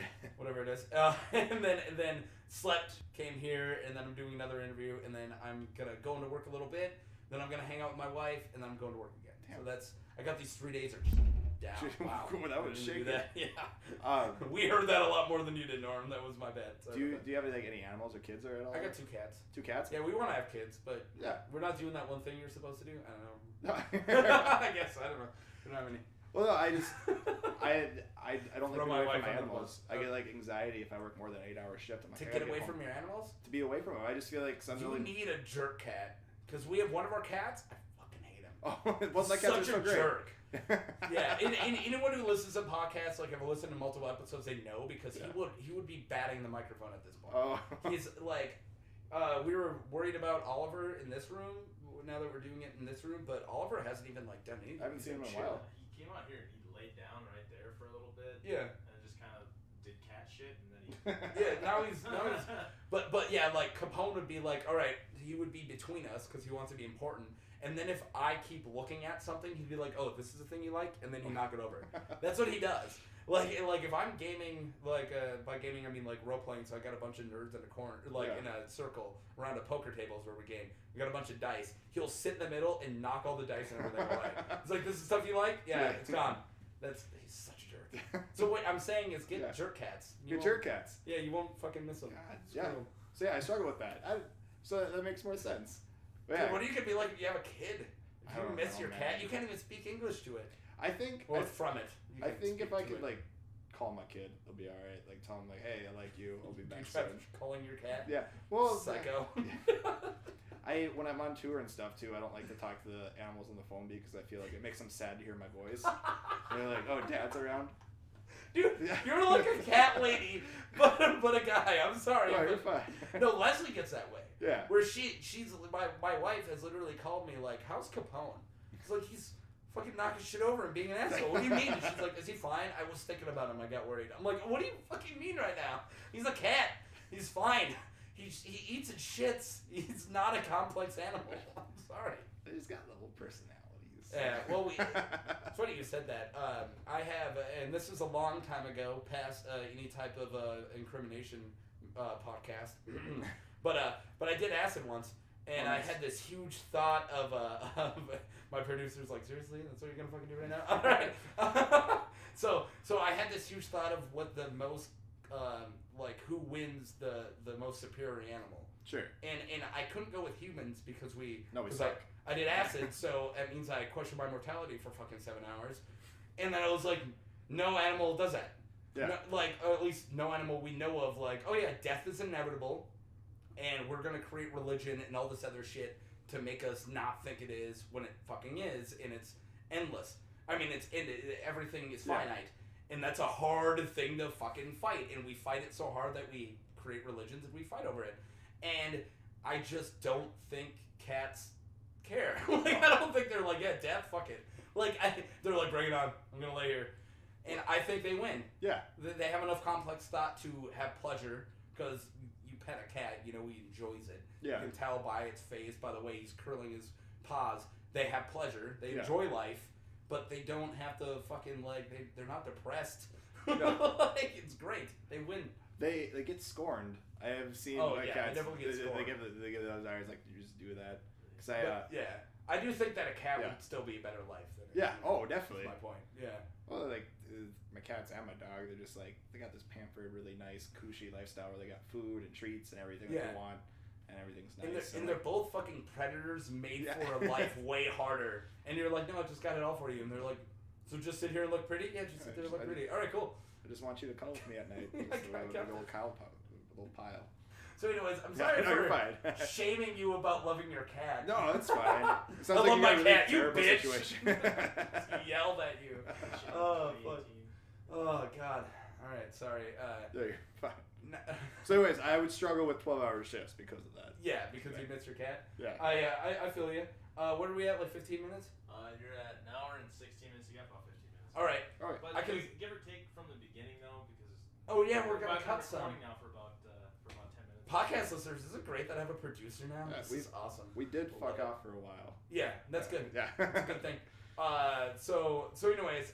it is. And then slept. Came here, and then I'm doing another interview, and then I'm gonna go into work a little bit. Then I'm gonna hang out with my wife, and then I'm going to work again. Damn. So I got these 3 days are just down. Wow. That was shaky. Yeah. We heard that a lot more than you did, Norm. That was my bad. Do you have like any animals or kids or at all? I got 2 cats. 2 cats? Yeah, we want to have kids, but we're not doing that one thing you're supposed to do. I don't know. I guess I don't know. We don't have any. Well, no, I don't like being away from my animals. I get like anxiety if I work more than an 8-hour shift. I'm like, to get away from your animals? To be away from them, I just feel like you need a jerk cat because we have one of our cats. I fucking hate him. Oh, well, that cat's so great. Jerk. Yeah, and anyone who listens to podcasts, like, have listened to multiple episodes, they know because he would be batting the microphone at this point. Oh. He's like, we were worried about Oliver in this room now that we're doing it in this room, but Oliver hasn't even like done anything. I haven't seen him in a while. He came out here and he laid down right there for a little bit. Yeah. And just kind of did cat shit, and then he. Now he's. But yeah, like Capone would be like, all right, he would be between us because he wants to be important. And then if I keep looking at something, he'd be like, "Oh, this is the thing you like," and then you knock it over. That's what he does. Like if I'm gaming, like by gaming I mean like role playing. So I got a bunch of nerds in a corner, in a circle around a poker tables where we game. We got a bunch of dice. He'll sit in the middle and knock all the dice and everything away. It's like, this is stuff you like? Yeah, it's gone. He's such a jerk. So what I'm saying is get jerk cats. Get jerk cats. Yeah, you won't fucking miss them. God, cool. So I struggle with that. So that makes more sense. But yeah. Dude, what are you gonna be like if you have a kid? If you miss your cat, you can't even speak English to it. I think. Or from it. I think if I could like call my kid, it'll be all right. Like tell him like, hey, I like you. I'll be back soon. Calling your cat? Yeah. Well, psycho. When I'm on tour and stuff too, I don't like to talk to the animals on the phone because I feel like it makes them sad to hear my voice. And they're like, oh, Dad's around. Dude, you're like a cat lady, but a guy. I'm sorry. No, you're fine. No, Leslie gets that way. Yeah. Where she's my wife has literally called me like, how's Capone? She's like, he's fucking knocking shit over and being an asshole. What do you mean? And she's like, is he fine? I was thinking about him. I got worried. I'm like, what do you fucking mean right now? He's a cat. He's fine. He eats and shits. He's not a complex animal. I'm sorry. He's got little personalities. Yeah, well, it's funny you said that. I have, and this was a long time ago, past any type of incrimination podcast. But I did acid once, and I had this huge thought of my producer's like, seriously, that's what you're gonna fucking do right now? All right. So I had this huge thought of what the most who wins the most superior animal. Sure. And I couldn't go with humans because we suck. I did acid, so that means I questioned my mortality for fucking 7 hours. And then I was like, no animal does that. Yeah. No, like, or at least no animal we know of, like, oh yeah, death is inevitable, and we're gonna create religion and all this other shit to make us not think it is when it fucking is, and it's endless. I mean, everything is finite, and that's a hard thing to fucking fight, and we fight it so hard that we create religions and we fight over it. And I just don't think cats care. Like, I don't think they're like, yeah, death, fuck it. Like, they're like, bring it on, I'm gonna lay here. And I think they win. Yeah. They have enough complex thought to have pleasure, because you pet a cat, you know, he enjoys it. Yeah. You can tell by its face, by the way he's curling his paws. They have pleasure. They enjoy life, but they don't have to fucking, like, they're not depressed. No. Like, it's great. They win. They get scorned. I have seen cats. They never get scorned. They give those eyes like, you just do that. Cause I do think that a cat would still be a better life than a human. Oh, definitely. That's my point. Yeah. Well, like my cats and my dog, they're just like, they got this pampered, really nice, cushy lifestyle where they got food and treats and everything that they want, and everything's nice. And they're both fucking predators made for a life way harder. And you're like, no, I just got it all for you. And they're like, so just sit here and look pretty? Yeah, just sit there and look pretty. All right, cool. I just want you to cuddle with me at night. Little pile. So anyways, I'm sorry for shaming you about loving your cat. No, that's fine. It sounds I love my cat, you terrible bitch. Situation. He yelled at you. Oh, fuck. Oh, God. All right, sorry. No, you're fine. So anyways, I would struggle with 12-hour shifts because of that. Yeah, because you miss your cat? Yeah. I feel you. What are we at, like 15 minutes? You're at an hour and 16 minutes. You got about 15 minutes. All right. But I can give or take from the beginning, though, because... Oh, yeah, we're going to cut some. Now for about 10 minutes. Podcast listeners, is it great that I have a producer now? This is awesome. We did fuck off for a while. Yeah, that's good. Yeah. That's a good thing. So anyways,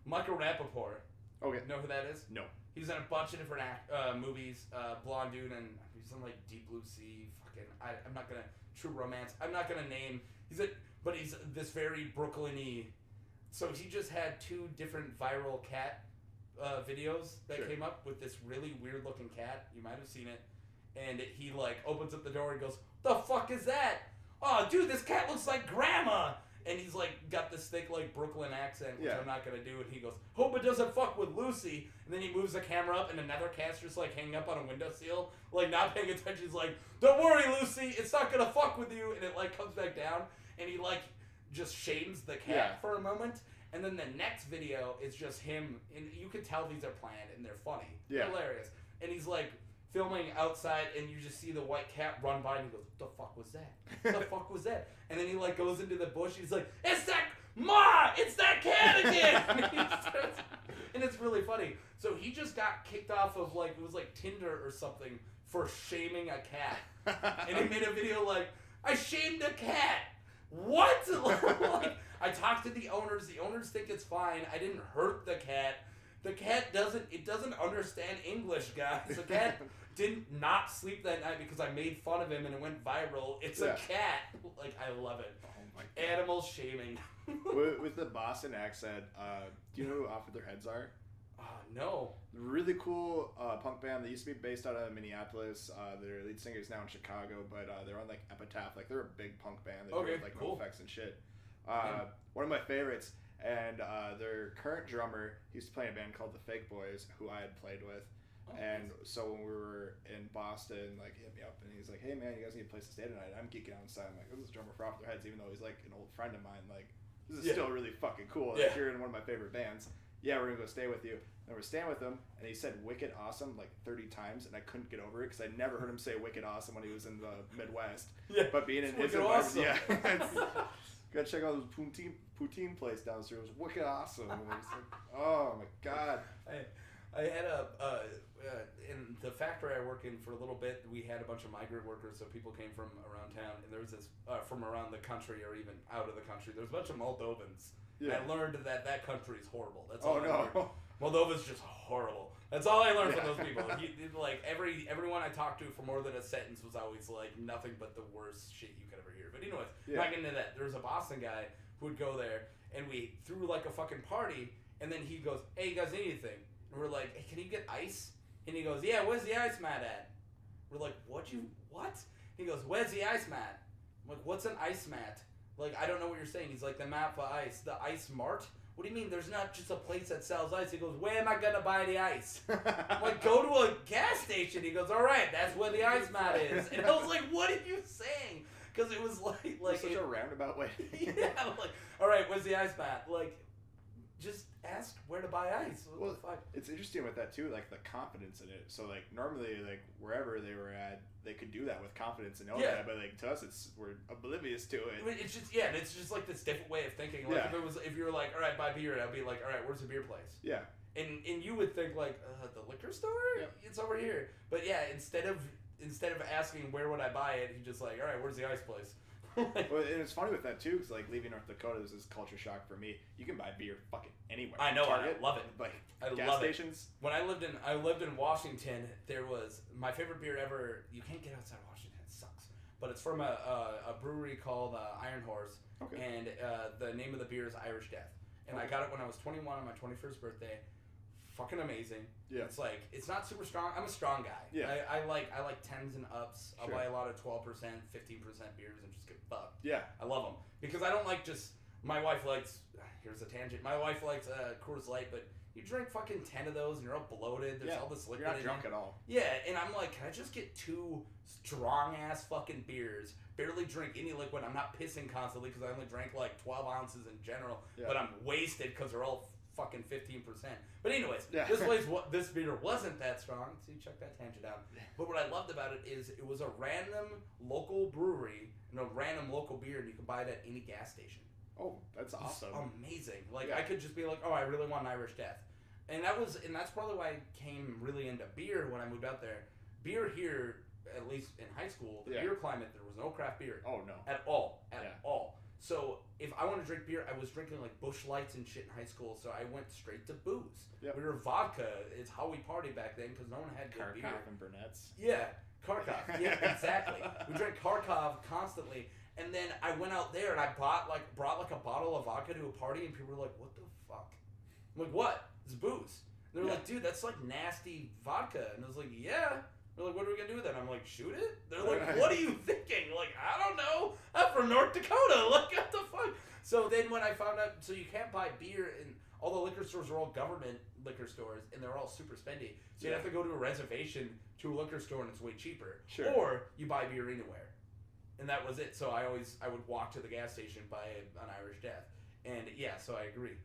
Michael Rappaport. Okay. Know who that is? No. He's in a bunch of different movies. Blonde dude, and he's in like Deep Blue Sea. Fucking, I'm not gonna True Romance. I'm not gonna name. But he's this very Brooklyn-y. So he just had 2 different viral cat videos that came up with this really weird looking cat. You might have seen it. And he like opens up the door and goes, "The fuck is that? Oh, dude, this cat looks like grandma." And he's like got this thick like Brooklyn accent, which I'm not gonna do. And he goes, "Hope it doesn't fuck with Lucy." And then he moves the camera up, and another cat's just like hanging up on a windowsill, like not paying attention. He's like, "Don't worry, Lucy, it's not gonna fuck with you." And it like comes back down, and he like just shames the cat for a moment. And then the next video is just him, and you can tell these are planned, and they're funny, they're hilarious. And he's like filming outside, and you just see the white cat run by, and he goes, "The fuck was that? The fuck was that?" And then he like goes into the bush, and he's like, "It's that it's that cat again!" And it's really funny. So he just got kicked off of like, it was like Tinder or something for shaming a cat. And he made a video like, "I shamed a cat." What? Like, I talked to the owners. The owners think it's fine. I didn't hurt the cat. The cat doesn't understand English, guys. The cat didn't not sleep that night because I made fun of him and it went viral. It's a cat. Like, I love it. Oh my God. Animal shaming. with the Boston accent, do you know who Off With Their Heads are? No. Really cool punk band. They used to be based out of Minneapolis. Their lead singer is now in Chicago, but they're on like Epitaph. Like, they're a big punk band. They do like cool. NoFX and shit. One of my favorites. And their current drummer, he used to play in a band called the Fake Boys, who I had played with. And so when we were in Boston, like, he hit me up and he's like, "Hey man, you guys need a place to stay tonight." I'm geeking out inside. I'm like, "This is a drummer for Off Their Heads," even though he's like an old friend of mine. Like, this is still really fucking cool. Like, you're in one of my favorite bands. Yeah, we're gonna go stay with you. And we're staying with him, and he said "wicked awesome" like 30 times, and I couldn't get over it because I never heard him say "wicked awesome" when he was in the Midwest. Yeah, but being in his environment, gotta check out this poutine place downstairs. It was wicked awesome. And I was like, oh my God. I had in the factory I work in for a little bit, we had a bunch of migrant workers, so people came from around town, and there was this, from around the country or even out of the country, there was a bunch of Moldovans. Yeah. I learned that country is horrible. That's all I learned. Moldova's just horrible. That's all I learned from those people. Like everyone I talked to for more than a sentence was always like nothing but the worst shit you could ever hear. But anyways, not getting into that. There was a Boston guy who would go there, and we threw like a fucking party, and then he goes, "Hey, you guys need anything?" And we're like, "Hey, can you get ice?" And he goes, "Yeah, where's the ice mat at?" We're like, what? He goes, where's the ice mat? I'm like, what's an ice mat? Like, I don't know what you're saying. He's like, the mat for ice. The ice mart? What do you mean? There's not just a place that sells ice. He goes, where am I going to buy the ice? I'm like, go to a gas station. He goes, all right, that's where the ice mat is. And I was like, what are you saying? Because it was like such a roundabout way. Yeah, I'm like, all right, where's the ice mat? Like, just ask where to buy ice. What the fuck? It's interesting with that too, like the confidence in it. So like normally, like wherever they were at, they could do that with confidence and know that. But like to us, we're oblivious to it. I mean, it's just like this different way of thinking. Like if you were like, all right, buy beer, I'd be like, all right, where's the beer place? Yeah. And you would think like the liquor store? Yeah. It's over here. But yeah, instead of asking where would I buy it, he just like, all right, where's the ice place? Well, and it's funny with that too, because like leaving North Dakota, this is culture shock for me. You can buy beer fucking anywhere. I know, Target, I love it. Like I gas love stations. When I lived in Washington, there was my favorite beer ever. You can't get outside Washington; it sucks. But it's from a brewery called Iron Horse, and the name of the beer is Irish Death. And I got it when I was 21 on my 21st birthday. Fucking amazing. Yeah. It's like, it's not super strong. I'm a strong guy. Yeah. I like 10s and ups. I'll buy a lot of 12%, 15% beers and just get fucked. Yeah. I love them. Because I don't like just, my wife likes, here's a tangent. My wife likes Coors Light, but you drink fucking 10 of those and you're all bloated. There's all this liquid. You're not drunk at all. Yeah. And I'm like, can I just get 2 strong ass fucking beers? Barely drink any liquid. I'm not pissing constantly because I only drank like 12 ounces in general. Yeah. But I'm wasted because they're all fucking 15%. But anyways, this beer wasn't that strong. So you check that tangent out. But what I loved about it is it was a random local brewery and a random local beer, and you can buy it at any gas station. Oh, that's awesome! It's amazing. Like I could just be like, oh, I really want an Irish Death, and that's probably why I came really into beer when I moved out there. Beer here, at least in high school, the beer climate, there was no craft beer. Oh no, at all. So if I want to drink beer, I was drinking like Busch Lights and shit in high school, so I went straight to booze. Yep. We were vodka. It's how we partied back then because no one had good beer. Kharkov and Burnett's. Yeah, Kharkov. Yeah, exactly. We drank Kharkov constantly, and then I went out there and I brought like a bottle of vodka to a party, and people were like, "What the fuck?" I'm like, "What? It's booze." And they're like, "Dude, that's like nasty vodka," and I was like, "Yeah." They're like, what are we going to do with that? I'm like, shoot it? They're like, what are you thinking? Like, I don't know. I'm from North Dakota. Like, what the fuck? So then when I found out, so you can't buy beer, and all the liquor stores are all government liquor stores, and they're all super spendy. So you have to go to a reservation to a liquor store, and it's way cheaper. Sure. Or you buy beer anywhere. And that was it. So I would walk to the gas station, buy an Irish Death. And yeah, so I agree.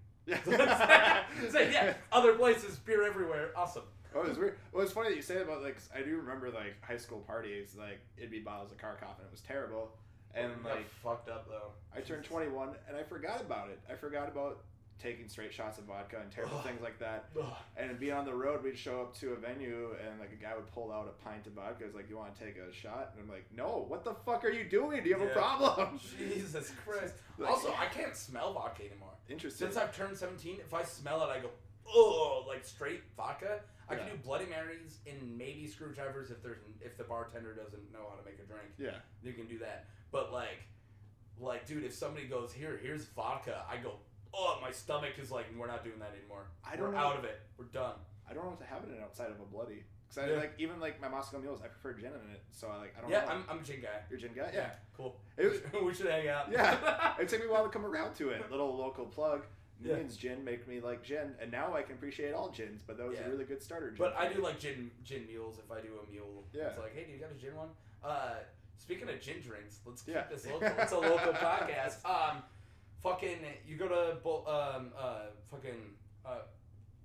So yeah, other places, beer everywhere. Awesome. Oh, it was weird. Well, it's funny that you say about, like, I do remember, like, high school parties, like, it'd be bottles of Kharkov, and it was terrible. And, like, fucked up, though. I turned 21, and I forgot about it. I forgot about taking straight shots of vodka and terrible things like that. And being on the road, we'd show up to a venue, and, like, a guy would pull out a pint of vodka. It's like, you want to take a shot? And I'm like, no, what the fuck are you doing? Do you have a problem? Jesus Christ. Like, also, I can't smell vodka anymore. Interesting. Since I've turned 17, if I smell it, I go, oh, like straight vodka. I can do Bloody Marys and maybe screwdrivers if the bartender doesn't know how to make a drink. Yeah, you can do that. But like, dude, if somebody goes here's vodka, I go, oh, my stomach is like, we're not doing that anymore. We're out of it. We're done. I don't know what to have it in outside of a Bloody. Because I like even like my Moscow Mules, I prefer gin in it. So I don't know. Yeah, I'm a gin guy. You're a gin guy? Yeah. Cool. We should hang out. Yeah. It took me a while to come around to it. Little local plug. Newman's gin make me like gin, and now I can appreciate all gins, but that was a really good starter gin. But I do like gin mules if I do a mule. Yeah. It's like, hey, do you got a gin one? Speaking of gin drinks, let's keep this local. It's a local podcast. Fucking, you go to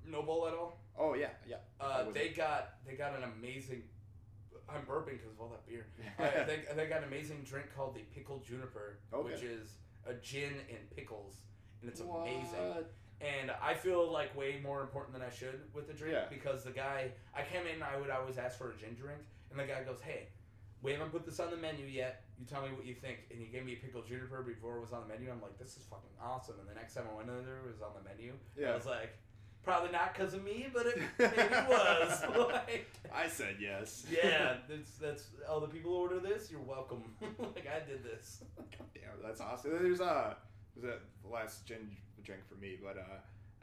No Bowl at all? Oh yeah. They got an amazing. I'm burping because of all that beer. They got an amazing drink called the Pickled Juniper, which is a gin and pickles. And it's amazing. And I feel like way more important than I should with the drink because the guy, I came in, I would always ask for a gin drink, and the guy goes, hey, we haven't put this on the menu yet. You tell me what you think. And he gave me a pickled juniper before it was on the menu. I'm like, this is fucking awesome. And the next time I went in there, it was on the menu. Yeah. I was like, probably not because of me, but it maybe was. Like, I said yes. Yeah, that's all the people who order this. You're welcome. Like I did this. God damn, that's awesome. There's the last gin drink for me, but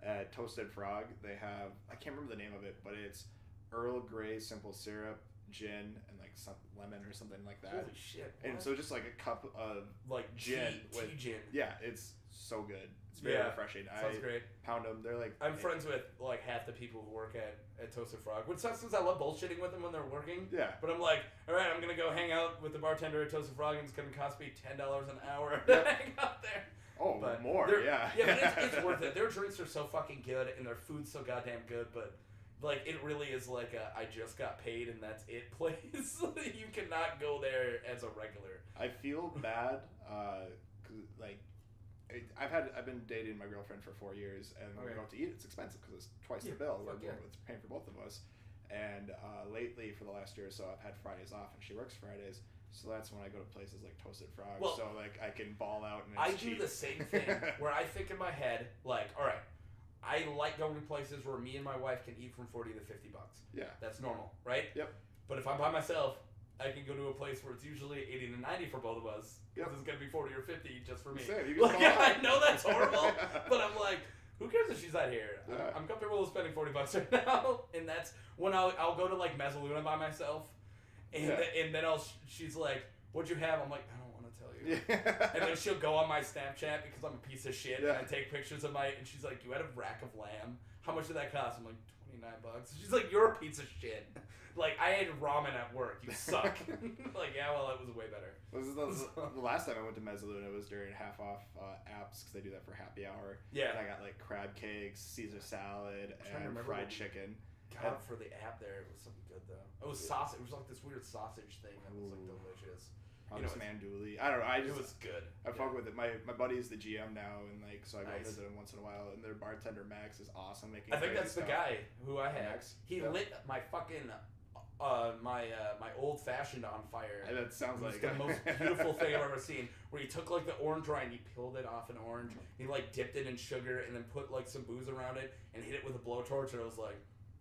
at Toasted Frog they have, I can't remember the name of it, but it's Earl Grey simple syrup gin and like some lemon or something like that. Holy shit! What? And so just like a cup of like gin tea gin. Yeah, it's so good. It's very refreshing. Sounds great. Pound them. They're like I'm friends with like half the people who work at Toasted Frog, which sucks because I love bullshitting with them when they're working. Yeah. But I'm like, all right, I'm gonna go hang out with the bartender at Toasted Frog, and it's gonna cost me $10 an hour to hang out there. Oh, but more, yeah. Yeah, but it's worth it. Their drinks are so fucking good, and their food's so goddamn good, but, like, it really is like a I just got paid and that's it place. You cannot go there as a regular. I feel bad, because, like, I've been dating my girlfriend for 4 years, and when we go out to eat, it's expensive because it's twice the bill. It's paying for both of us. And lately, for the last year or so, I've had Fridays off, and she works Fridays. So that's when I go to places like Toasted Frog, so like I can ball out and it's cheap. Do the same thing where I think in my head, like, all right, I like going to places where me and my wife can eat from $40 to $50. Yeah, that's normal, right? Yep. But if I'm by myself, I can go to a place where it's usually $80 to $90 for both of us. Because it's gonna be $40 or $50 just for me. Like, I know that's horrible, but I'm like, who cares if she's not here? Yeah. I'm comfortable with spending $40 right now, and that's when I'll go to like Mezzaluna by myself. And then she's like, what'd you have? I'm like, I don't want to tell you. Yeah. And then she'll go on my Snapchat because I'm a piece of shit. Yeah. And I take pictures of and she's like, you had a rack of lamb. How much did that cost? I'm like, $29. She's like, you're a piece of shit. Like, I ate ramen at work. You suck. Like, yeah, well, it was way better. The last time I went to Mezzaluna was during half off apps because they do that for happy hour. Yeah. And I got like crab cakes, Caesar salad, and fried chicken. God, for the app there, it was something good though. It was sausage. It was like this weird sausage thing that was like delicious. Probably some andouille. I don't know. It was good. I fuck with it. My buddy is the GM now, and like so I go visit him once in a while. And their bartender Max is awesome making. I think that's the guy who I had. Max. He lit my fucking my old fashioned on fire. And that sounds like the most beautiful thing I've ever seen. Where he took like the orange rind, he peeled it off an orange, he like dipped it in sugar, and then put like some booze around it, and hit it with a blowtorch. And I was like,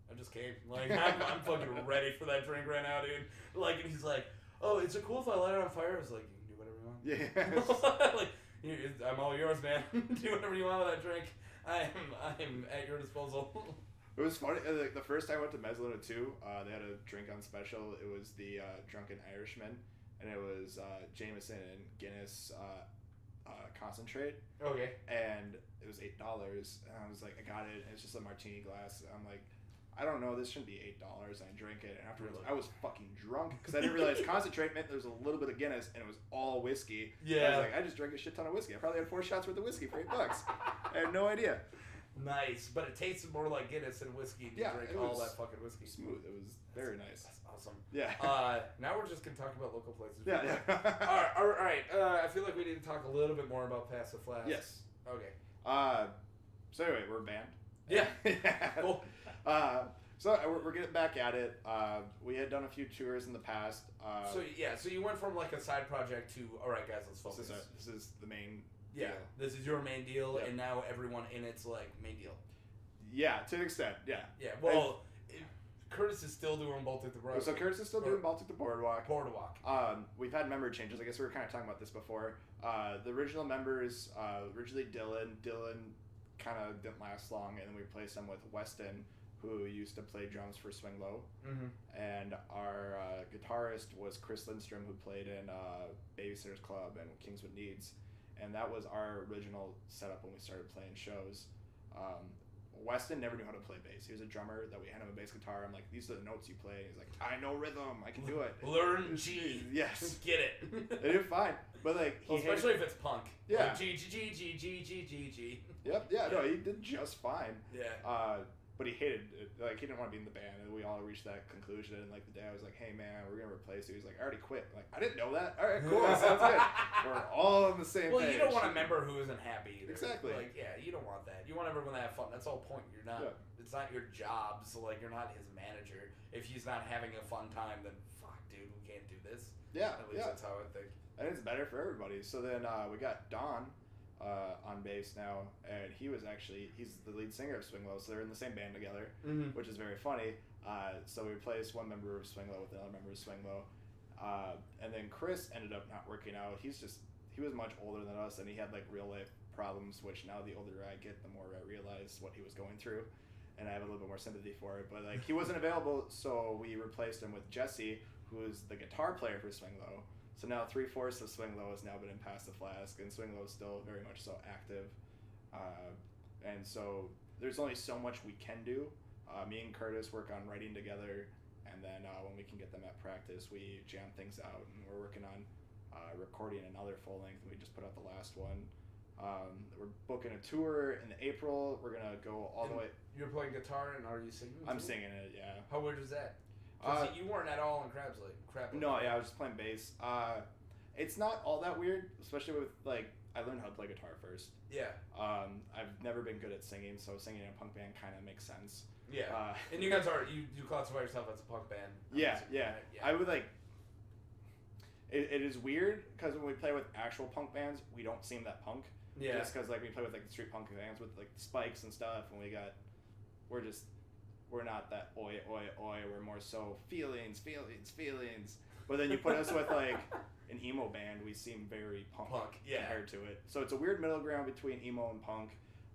I just came. Like, I'm fucking ready for that drink right now, dude. Like, and he's like, oh, is it cool if I light it on fire? I was like, you can do whatever you want. Yeah. Like, I'm all yours, man. Do whatever you want with that drink. I'm at your disposal. It was funny. Like, the first time I went to Mezzaluna too, they had a drink on special. It was the Drunken Irishman, and it was Jameson and Guinness concentrate. Okay. And it was $8, and I was like, I got it. And it's just a martini glass. I'm like, I don't know, this shouldn't be $8. And I drank it, and afterwards I was fucking drunk because I didn't realize concentrate meant there was a little bit of Guinness, and it was all whiskey. Yeah. And I was like, I just drank a shit ton of whiskey. I probably had 4 shots worth of whiskey for $8. I had no idea. Nice, but it tasted more like Guinness than whiskey. You drink all that fucking whiskey. Smooth. It was very nice. That's awesome. Yeah. Now we're just gonna talk about local places. Yeah. All right. I feel like we need to talk a little bit more about Pass the Flask. Yes. Okay. So anyway, we're a band. Yeah. Cool. So we're getting back at it. We had done a few tours in the past. So you went from like a side project to, all right, guys, let's focus. This is the main. Yeah, deal. This is your main deal, and now everyone in it's like main deal. Yeah, to an extent, yeah. Yeah, well, Curtis is still doing Baltic the Boardwalk. So Curtis is still doing Baltic the Boardwalk. Boardwalk. We've had member changes. I guess we were kind of talking about this before. The original members, originally Dylan. Dylan kind of didn't last long, and then we replaced him with Weston, who used to play drums for Swing Low. Mm-hmm. And our guitarist was Chris Lindstrom, who played in Babysitter's Club and Kingswood Needs. And that was our original setup when we started playing shows. Weston never knew how to play bass. He was a drummer that we handed him a bass guitar. I'm like, these are the notes you play. He's like, I know rhythm. I can do it. Learn G. Yes. Get it. They did fine. But like, especially if it's punk. Yeah. Like G, G, G, G, G, G, G, G. Yep. Yeah. No, he did just fine. Yeah. But he hated it. Like, he didn't want to be in the band, and we all reached that conclusion. And like the day I was like, hey man, we're gonna replace you. He's like, I already quit. I'm like, I didn't know that. All right, cool. Sounds good. We're all on the same page. Well, you don't want a member who isn't happy either. Exactly. Like, yeah, you don't want that. You want everyone to have fun. That's the whole point. You're not. Yeah. It's not your job. So like, you're not his manager. If he's not having a fun time, then fuck, dude, we can't do this. Yeah. At least that's how I think. And it's better for everybody. So then we got Don on bass now, and he's the lead singer of Swing Low, so they're in the same band together, which is very funny. So we replaced one member of Swing Low with another member of Swing Low, and then Chris ended up not working out. He was much older than us, and he had like real life problems, which now the older I get, the more I realize what he was going through. and I have a little bit more sympathy for it. But like he wasn't available, so we replaced him with Jesse, who is the guitar player for Swing Low. So now 3/4 of Swing Low has now been in Pass the Flask, and Swing Low is still very much so active. And so there's only so much we can do. Me and Curtis work on writing together, and then when we can get them at practice, we jam things out, and we're working on recording another full length, and we just put out the last one. We're booking a tour in April. We're gonna go all the way. You're playing guitar, and are you singing? I'm singing it, yeah. How weird is that? You weren't at all in Crab Lake. No, yeah, I was just playing bass. It's not all that weird, especially with like I learned how to play guitar first. Yeah. I've never been good at singing, so singing in a punk band kind of makes sense. Yeah. And you guys you classify yourself as a punk band. Yeah. I would like. It is weird because when we play with actual punk bands, we don't seem that punk. Yeah. Just because like we play with like the street punk bands with like spikes and stuff, and we're not that oi oi oi. We're more so feelings. But then you put us with like an emo band, we seem very punk compared to it. So it's a weird middle ground between emo and punk.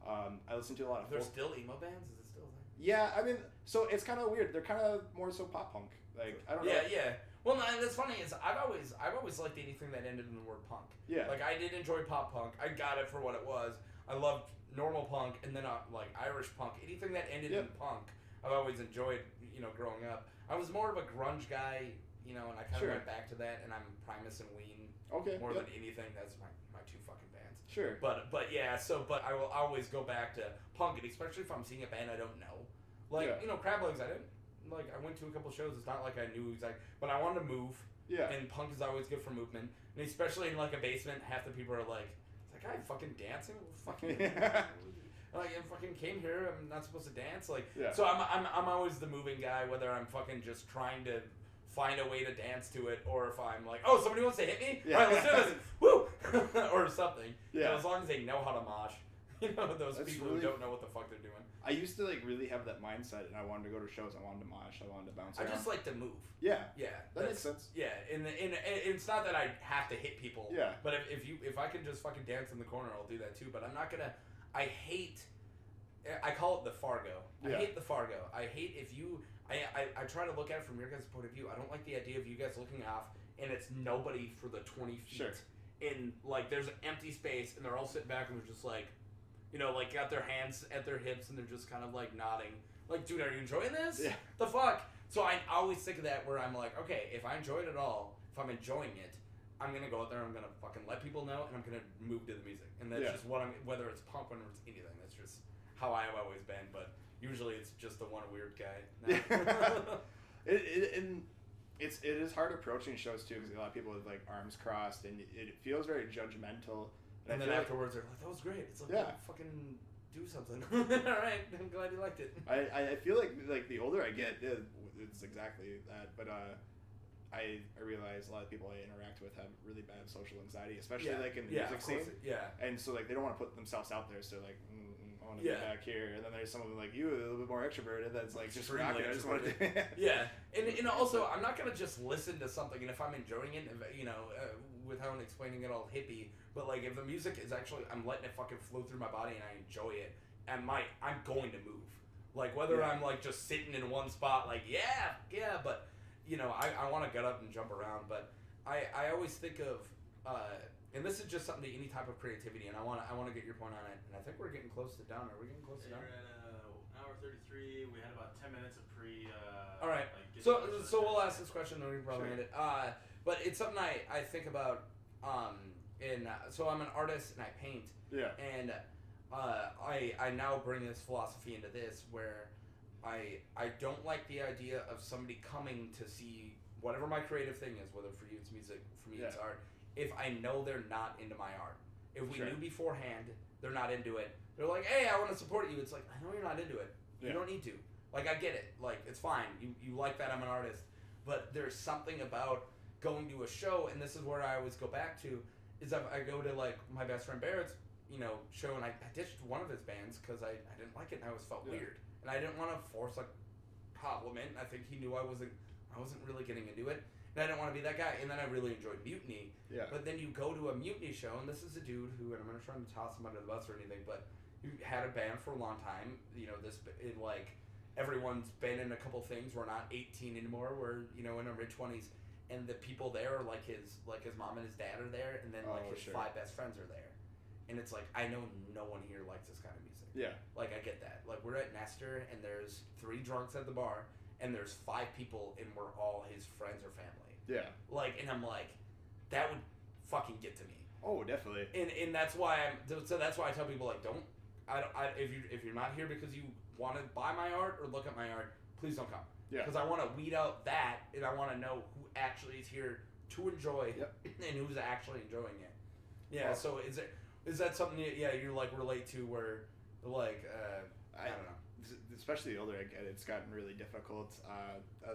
I listen to a lot of. There's still emo bands. Is it still a thing? Yeah, I mean, so it's kind of weird. They're kind of more so pop punk. Like I don't know. Yeah. Well, that's funny. Is I've always liked anything that ended in the word punk. Yeah. Like I did enjoy pop punk. I got it for what it was. I loved normal punk, and then like Irish punk. Anything that ended in punk, I've always enjoyed. Growing up, I was more of a grunge guy. And I kind of went back to that, and I'm Primus and Ween. Okay. More than anything, that's my two fucking bands. Sure. But I will always go back to punk, and especially if I'm seeing a band I don't know. Like Crab Legs, I didn't. Like I went to a couple shows. It's not like I knew exactly, but I wanted to move. Yeah. And punk is always good for movement, and especially in like a basement, half the people are like, "Is that guy fucking dancing? Fucking." Like I fucking came here. I'm not supposed to dance. Like. Yeah. So I'm always the moving guy, whether I'm fucking just trying to find a way to dance to it, or if I'm like, oh, somebody wants to hit me? Yeah. All right, let's do this. Woo! Or something. Yeah. As long as they know how to mosh. Those That's people really who don't know what the fuck they're doing. I used to like really have that mindset, and I wanted to go to shows. I wanted to mosh. I wanted to bounce around. I just like to move. Yeah. Yeah. That makes sense. Yeah, and it's not that I have to hit people. Yeah. But if I can just fucking dance in the corner, I'll do that too. But I'm not gonna. I call it the Fargo. I hate the Fargo. I hate if you. I try to look at it from your guys' point of view. I don't like the idea of you guys looking off and it's nobody for the 20 feet. Sure. And like there's an empty space and they're all sitting back and they're just like, like got their hands at their hips and they're just kind of like nodding. Like, dude, are you enjoying this? Yeah. The fuck? So I always think of that where I'm like, okay, if I enjoy it at all, if I'm enjoying it, I'm gonna go out there, I'm gonna fucking let people know, and I'm gonna move to the music. And that's just what whether it's punk or it's anything. That's just how I have always been. But usually it's just the one weird guy. It is hard approaching shows too because a lot of people with like arms crossed and it feels very judgmental. And then afterwards they're like, "That was great." It's like, fucking do something. All right, I'm glad you liked it. I feel like the older I get, it's exactly that. But I realize a lot of people I interact with have really bad social anxiety, especially like in the music scene. And so like they don't want to put themselves out there. So like. I want to get back here, and then there's someone like you, a little bit more extroverted. That's like just rocking. I just want to. and also I'm not gonna just listen to something, and if I'm enjoying it, without explaining it all hippie, but like if the music is actually, I'm letting it fucking flow through my body and I enjoy it, and I'm going to move. Like whether I'm like just sitting in one spot, like but I want to get up and jump around, but I always think of. And this is just something to any type of creativity, and I want to get your point on it. And I think we're getting close to done. Are we getting close to done? We're at hour 33. We had about 10 minutes of pre. All right. So we'll ask this question, then we can probably end it. But it's something I think about. So I'm an artist and I paint. Yeah. And I now bring this philosophy into this where I don't like the idea of somebody coming to see whatever my creative thing is, whether for you it's music, for me it's art. If I know they're not into my art. If we knew beforehand they're not into it, they're like, hey, I want to support you. It's like, I know you're not into it. You don't need to. Like, I get it. Like, it's fine. You like that I'm an artist. But there's something about going to a show, and this is where I always go back to, is if I go to, like, my best friend Barrett's, show, and I ditched one of his bands because I didn't like it, and I always felt weird. And I didn't want to force a compliment. I think he knew I wasn't really getting into it. And I didn't want to be that guy. And then I really enjoyed Mutiny. Yeah. But then you go to a Mutiny show, and this is a dude who, and I'm not trying to toss him under the bus or anything, but he had a band for a long time. You know, everyone's been in a couple things. We're not 18 anymore. We're, you know, in our mid-20s. And the people there are like his mom and his dad are there, and then his 5 best friends are there. And it's like, I know no one here likes this kind of music. Yeah. Like, I get that. Like, we're at Nestor, and there's 3 drunks at the bar, and there's 5 people, and we're all his friends or family. Yeah. Like, and I'm like, that would fucking get to me. Oh, definitely. And that's why that's why I tell people, like, if you're not here because you want to buy my art or look at my art, please don't come. Yeah. Because I want to weed out that, and I want to know who actually is here to enjoy, and who's actually enjoying it. Yeah. Well, so is that something you like relate to where like I don't know. Especially the older I get, it's gotten really difficult.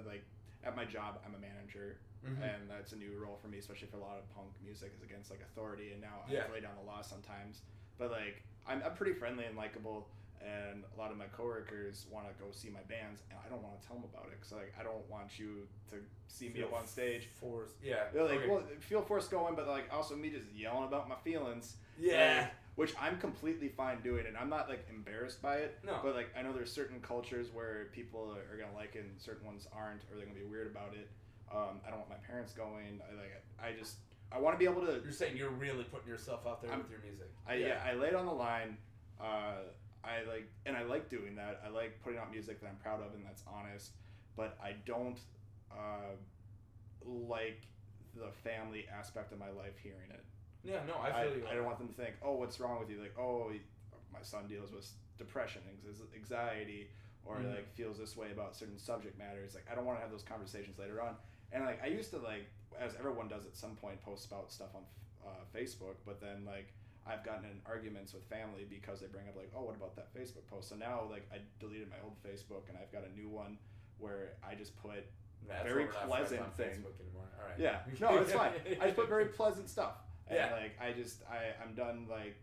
Like at my job, I'm a manager, and that's a new role for me, especially for a lot of punk music is against like authority, and now I have to lay down the law sometimes. But like I'm pretty friendly and likable. And a lot of my coworkers want to go see my bands, and I don't want to tell them about it because like I don't want you to see me up on stage. Forced, yeah. They're like, well, feel forced going, but like also me just yelling about my feelings. Yeah. Which I'm completely fine doing, and I'm not like embarrassed by it. No. But like I know there's certain cultures where people are gonna like it, and certain ones aren't, or they're gonna be weird about it. I don't want my parents going. I want to be able to. You're saying you're really putting yourself out there with your music. I lay it on the line. I like doing that. I like putting out music that I'm proud of and that's honest, but I don't like the family aspect of my life hearing it. Yeah, no, I feel you. I don't want them to think, oh, what's wrong with you? Like, oh, my son deals with depression, anxiety, or like feels this way about certain subject matters. Like, I don't want to have those conversations later on. And like, I used to like, as everyone does at some point, post about stuff on Facebook, but then like, I've gotten in arguments with family because they bring up like, oh, what about that Facebook post? So now like I deleted my old Facebook and I've got a new one where I just put very pleasant things. All right. Yeah, no, it's fine. I just put very pleasant stuff. And like I'm done like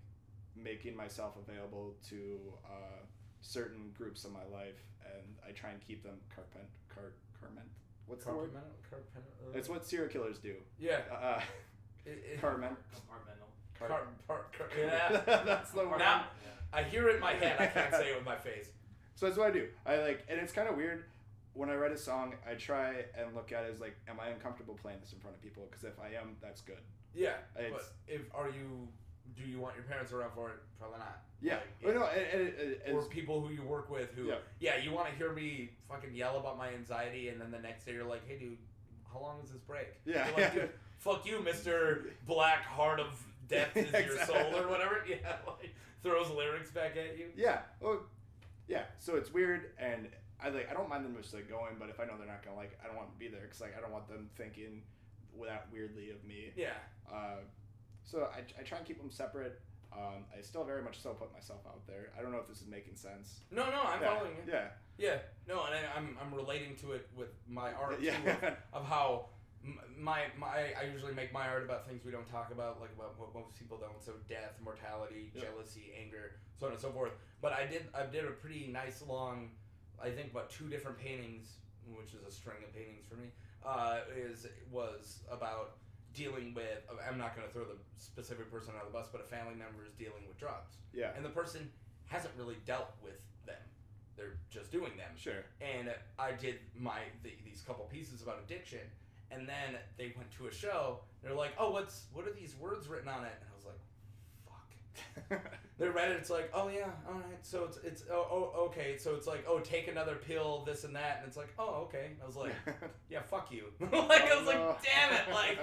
making myself available to certain groups in my life, and I try and keep them What's the word? It's what serial killers do. Yeah. Yeah, that's the word. Now, I hear it in my head. I can't say it with my face. So that's what I do. And it's kind of weird. When I write a song, I try and look at it as like, am I uncomfortable playing this in front of people? Because if I am, that's good. Yeah, but do you want your parents around for it? Probably not. Yeah. Or people who you work with who, you want to hear me fucking yell about my anxiety, and then the next day you're like, hey, dude, how long is this break? Yeah. You're like, dude, fuck you, Mr. Black Heart of Death is your soul or whatever. Yeah, like throws lyrics back at you. Yeah. Well, yeah. So it's weird, and I don't mind them just like going, but if I know they're not gonna like it, I don't want to be there because like I don't want them thinking that weirdly of me. Yeah. So I try and keep them separate. I still very much so put myself out there. I don't know if this is making sense. No, I'm following you. Yeah. Yeah. No, and I'm relating to it with my art too, of how I usually make my art about things we don't talk about, like about what most people don't. So death, mortality, jealousy, anger, so on and so forth. But I did a pretty nice long, I think about 2 different paintings, which is a string of paintings for me. Was about dealing with. I'm not going to throw the specific person under the bus, but a family member is dealing with drugs. Yeah. And the person hasn't really dealt with them. They're just doing them. Sure. And I did these couple pieces about addiction, and then they went to a show. They're like, "Oh, what are these words written on it?" And I was like, "Fuck." They read it. It's like, "Oh yeah, all right." So it's okay. So it's like, "Oh, take another pill, this and that," and it's like, "Oh, okay." I was like, "Yeah, fuck you." I was like, "Damn it!" Like.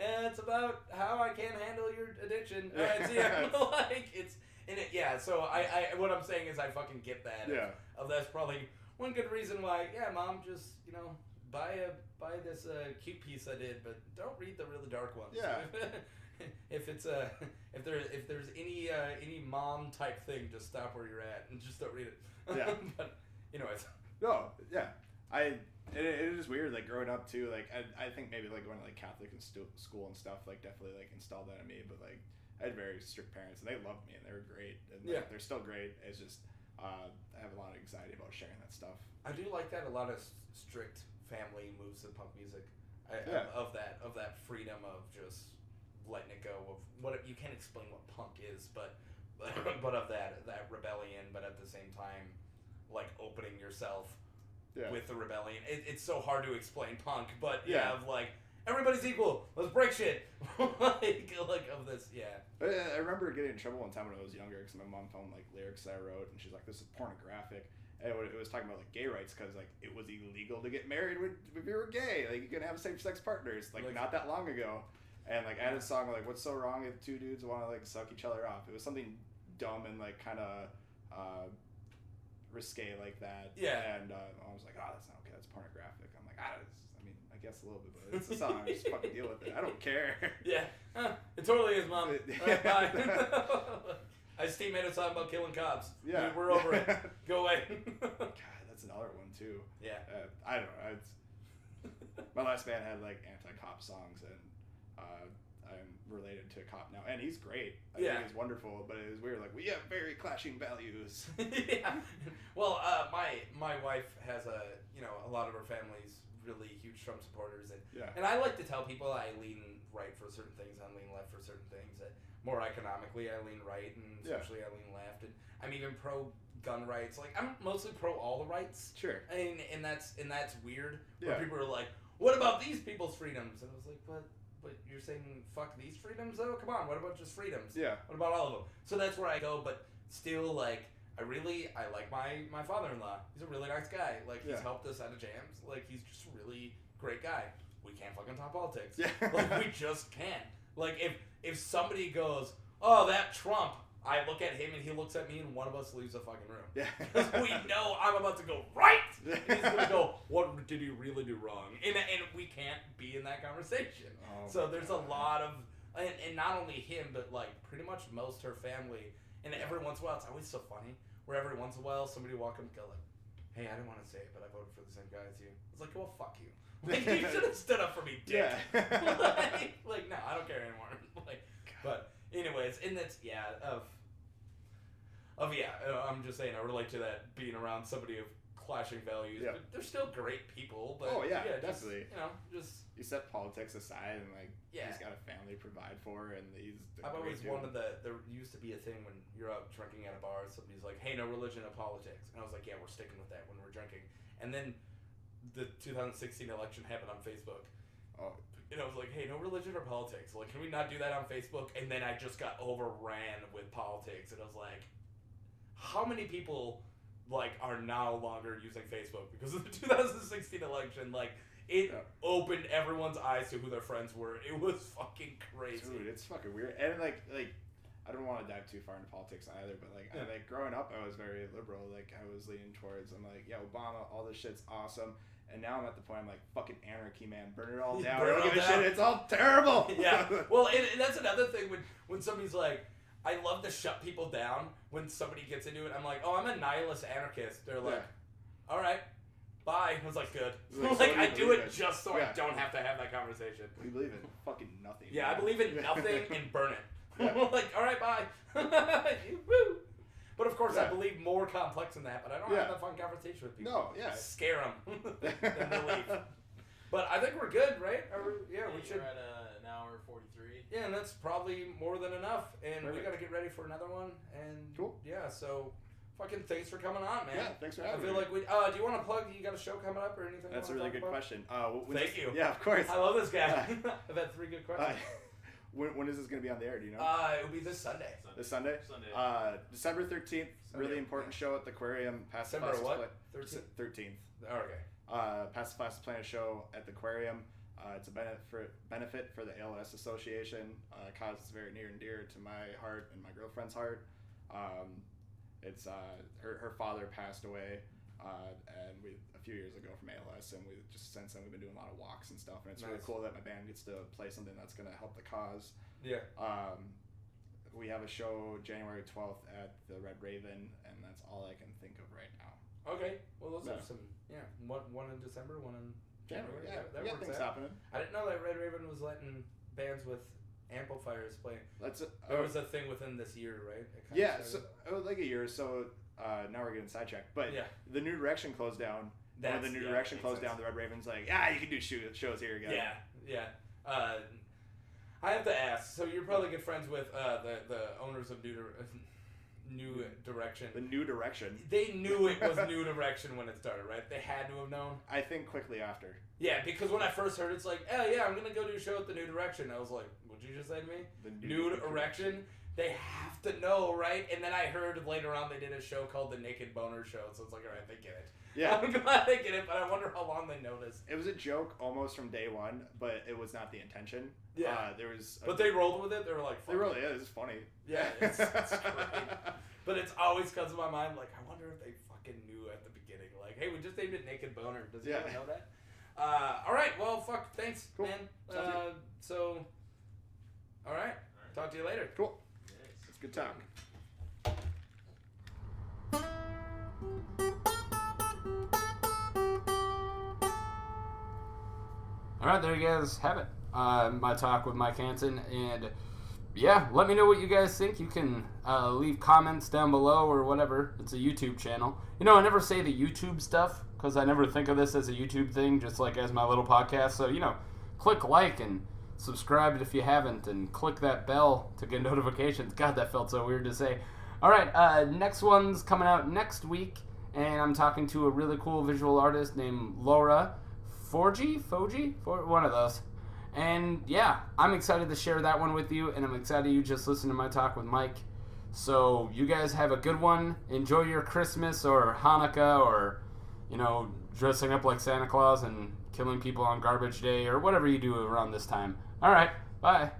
It's about how I can't handle your addiction. All right, so yeah, So I what I'm saying is I fucking get that. Yeah. Of that's probably one good reason why. Yeah, Mom, just buy this cute piece I did, but don't read the really dark ones. Yeah. If there's any mom type thing, just stop where you're at and just don't read it. Yeah. But anyways. No. Yeah. It is weird, like, growing up, too, like, I think maybe, like, going to, like, Catholic and school and stuff, like, definitely, like, installed that in me, but, like, I had very strict parents, and they loved me, and they were great, and, like, they're still great. It's just, I have a lot of anxiety about sharing that stuff. I do like that a lot of strict family moves in punk music, of that freedom of just letting it go, of what, you can't explain what punk is, but but of that rebellion, but at the same time, like opening yourself with the rebellion. It's so hard to explain punk, but of like everybody's equal. Let's break shit. like of this, I remember getting in trouble one time when I was younger because my mom found like lyrics that I wrote, and she's like, "This is pornographic." And it was talking about like gay rights because like it was illegal to get married if you were gay. Like you couldn't have same-sex partners. Like not that long ago. And like I had a song like, "What's so wrong if two dudes want to like suck each other off?" It was something dumb and like kind of risque like that. Yeah. And I was like, "Oh, that's not okay. That's pornographic." I'm like, I mean, I guess a little bit, but it's a song. Just fucking deal with it. I don't care. Yeah, it totally is, Mom. Right, bye. I just made a song about killing cops. Yeah, we're over it. Go away. God, that's another one too. Yeah. I don't know. My last band had like anti-cop songs, and I'm related to a cop now, and he's great. I think he's wonderful, but it was weird. Like we have very clashing values. Yeah. Well, my wife has a lot of her family's really huge Trump supporters, and I like to tell people I lean right for certain things, I lean left for certain things. More economically, I lean right, and socially, I lean left, and I'm even pro gun rights. Like I'm mostly pro all the rights. Sure. And that's weird. Where people are like, "What about these people's freedoms?" And I was like, "But you're saying fuck these freedoms though? Come on, what about just freedoms? Yeah. What about all of them?" So that's where I go. But still, like I like my father-in-law. He's a really nice guy. Like he's helped us out of jams. Like he's just a really great guy. We can't fucking talk politics. Yeah. Like we just can't. Like if somebody goes, "Oh, that Trump," I look at him and he looks at me and one of us leaves the fucking room. Yeah. Because we know I'm about to go right. And he's gonna go, "What did he really do wrong?" And we can't be in that conversation. Oh, so there's a lot of and not only him but like pretty much most her family. And every once in a while, it's always so funny where every once in a while somebody will walk up and go like, "Hey, I didn't want to say it, but I voted for the same guy as you." It's like, "Well, fuck you." Like, you should have stood up for me, dick. Yeah. like, no, I don't care anymore. Like, but anyways, and that's I'm just saying I relate to that being around somebody of clashing values, but they're still great people. But definitely. Just you set politics aside and like he's got a family to provide for, and I've always wanted there used to be a thing when you're out drinking at a bar, somebody's like, "Hey, no religion, no politics," and I was like, "Yeah, we're sticking with that when we're drinking," and then the 2016 election happened on Facebook. Oh. And I was like, "Hey, no religion or politics. Like, can we not do that on Facebook?" And then I just got overran with politics, and I was like, how many people like are no longer using Facebook because of the 2016 election? Like, it opened everyone's eyes to who their friends were. It was fucking crazy. Dude, it's fucking weird. And like I don't want to dive too far into politics either, but like growing up, I was very liberal. Like I was leaning towards, I'm like, yeah, Obama, all this shit's awesome. And now I'm at the point, I'm like, fucking anarchy, man. Burn it all down. I don't give a shit. It's all terrible. Yeah. Well, and that's another thing when somebody's like, I love to shut people down when somebody gets into it. I'm like, "Oh, I'm a nihilist anarchist." They're like, "All right, bye." I was like, "Good." Like I do it just so I don't have to have that conversation. What do you believe in? Fucking nothing. Yeah, man. I believe in nothing and burn it. Yeah. Like, all right, bye. Woo. But of course, I believe more complex than that. But I don't have that fun conversation with people. No, yeah. Scare them, then they leave. But I think we're good, right? We should. We're at an hour 43. Yeah, and that's probably more than enough. And we got to get ready for another one. And cool. Yeah, so fucking thanks for coming on, man. Yeah, thanks for having me. I feel like we. Do you want to plug? You got a show coming up or anything? That's a really good question. Thank you. Yeah, of course. I love this guy. I've had 3 good questions. When is this going to be on the air? Do you know? It'll be this Sunday. This Sunday? Sunday. December 13th. Really important show at the Aquarium. Pass the Flask. What? 13th. Oh, okay. Pass the Flask is playing a show at the Aquarium. It's a benefit for the ALS Association. Cause is very near and dear to my heart and my girlfriend's heart. It's her father passed away, and a few years ago from ALS, and we just since then we've been doing a lot of walks and stuff, and it's really cool that my band gets to play something that's gonna help the cause. Yeah. We have a show January 12th at the Red Raven, and that's all I can think of right now. Okay. Well, those are some one in December, one in January. That works things out. happening. I didn't know that Red Raven was letting bands with amplifiers play. There was a thing within this year, right? So like a year or so. Now we're getting sidetracked, but the New Direction closed down. When the New Direction closed down, the Red Raven's like, you can do shows here again. Yeah. I have to ask. So you're probably good friends with the owners of New Direction. New Direction. The New Direction. They knew it was New Direction when it started, right? They had to have known. I think quickly after. Yeah, because when I first heard it's like, oh yeah, I'm gonna go do a show at the New Direction. I was like, what'd you just say to me? The New Direction. They have to know, right? And then I heard later on they did a show called The Naked Boner Show, so it's like, all right, they get it. Yeah. I'm glad they get it, but I wonder how long they noticed. It was a joke almost from day one, but it was not the intention. Yeah. There was. But they rolled with it. They were like, fuck They really it. is. It's funny. Yeah, it's great. But it's always comes to my mind, like, I wonder if they fucking knew at the beginning. Like, hey, we just named it Naked Boner. Does anyone know that? All right, well, fuck, thanks, Cool. man. So, all right. Talk to you later. Cool. Yes. It's good talk. All right, there you guys have it. My talk with Mike Hansen, and yeah, let me know what you guys think. You can leave comments down below or whatever. It's a YouTube channel. You know, I never say the YouTube stuff because I never think of this as a YouTube thing, just like as my little podcast. So, you know, click like and subscribe if you haven't, and click that bell to get notifications. God, that felt so weird to say. All right, next one's coming out next week, and I'm talking to a really cool visual artist named Laura Forgy, one of those. And yeah, I'm excited to share that one with you, and I'm excited you just listened to my talk with Mike. So you guys have a good one. Enjoy your Christmas or Hanukkah, or, you know, dressing up like Santa Claus and killing people on garbage day, or whatever you do around this time. All right, bye.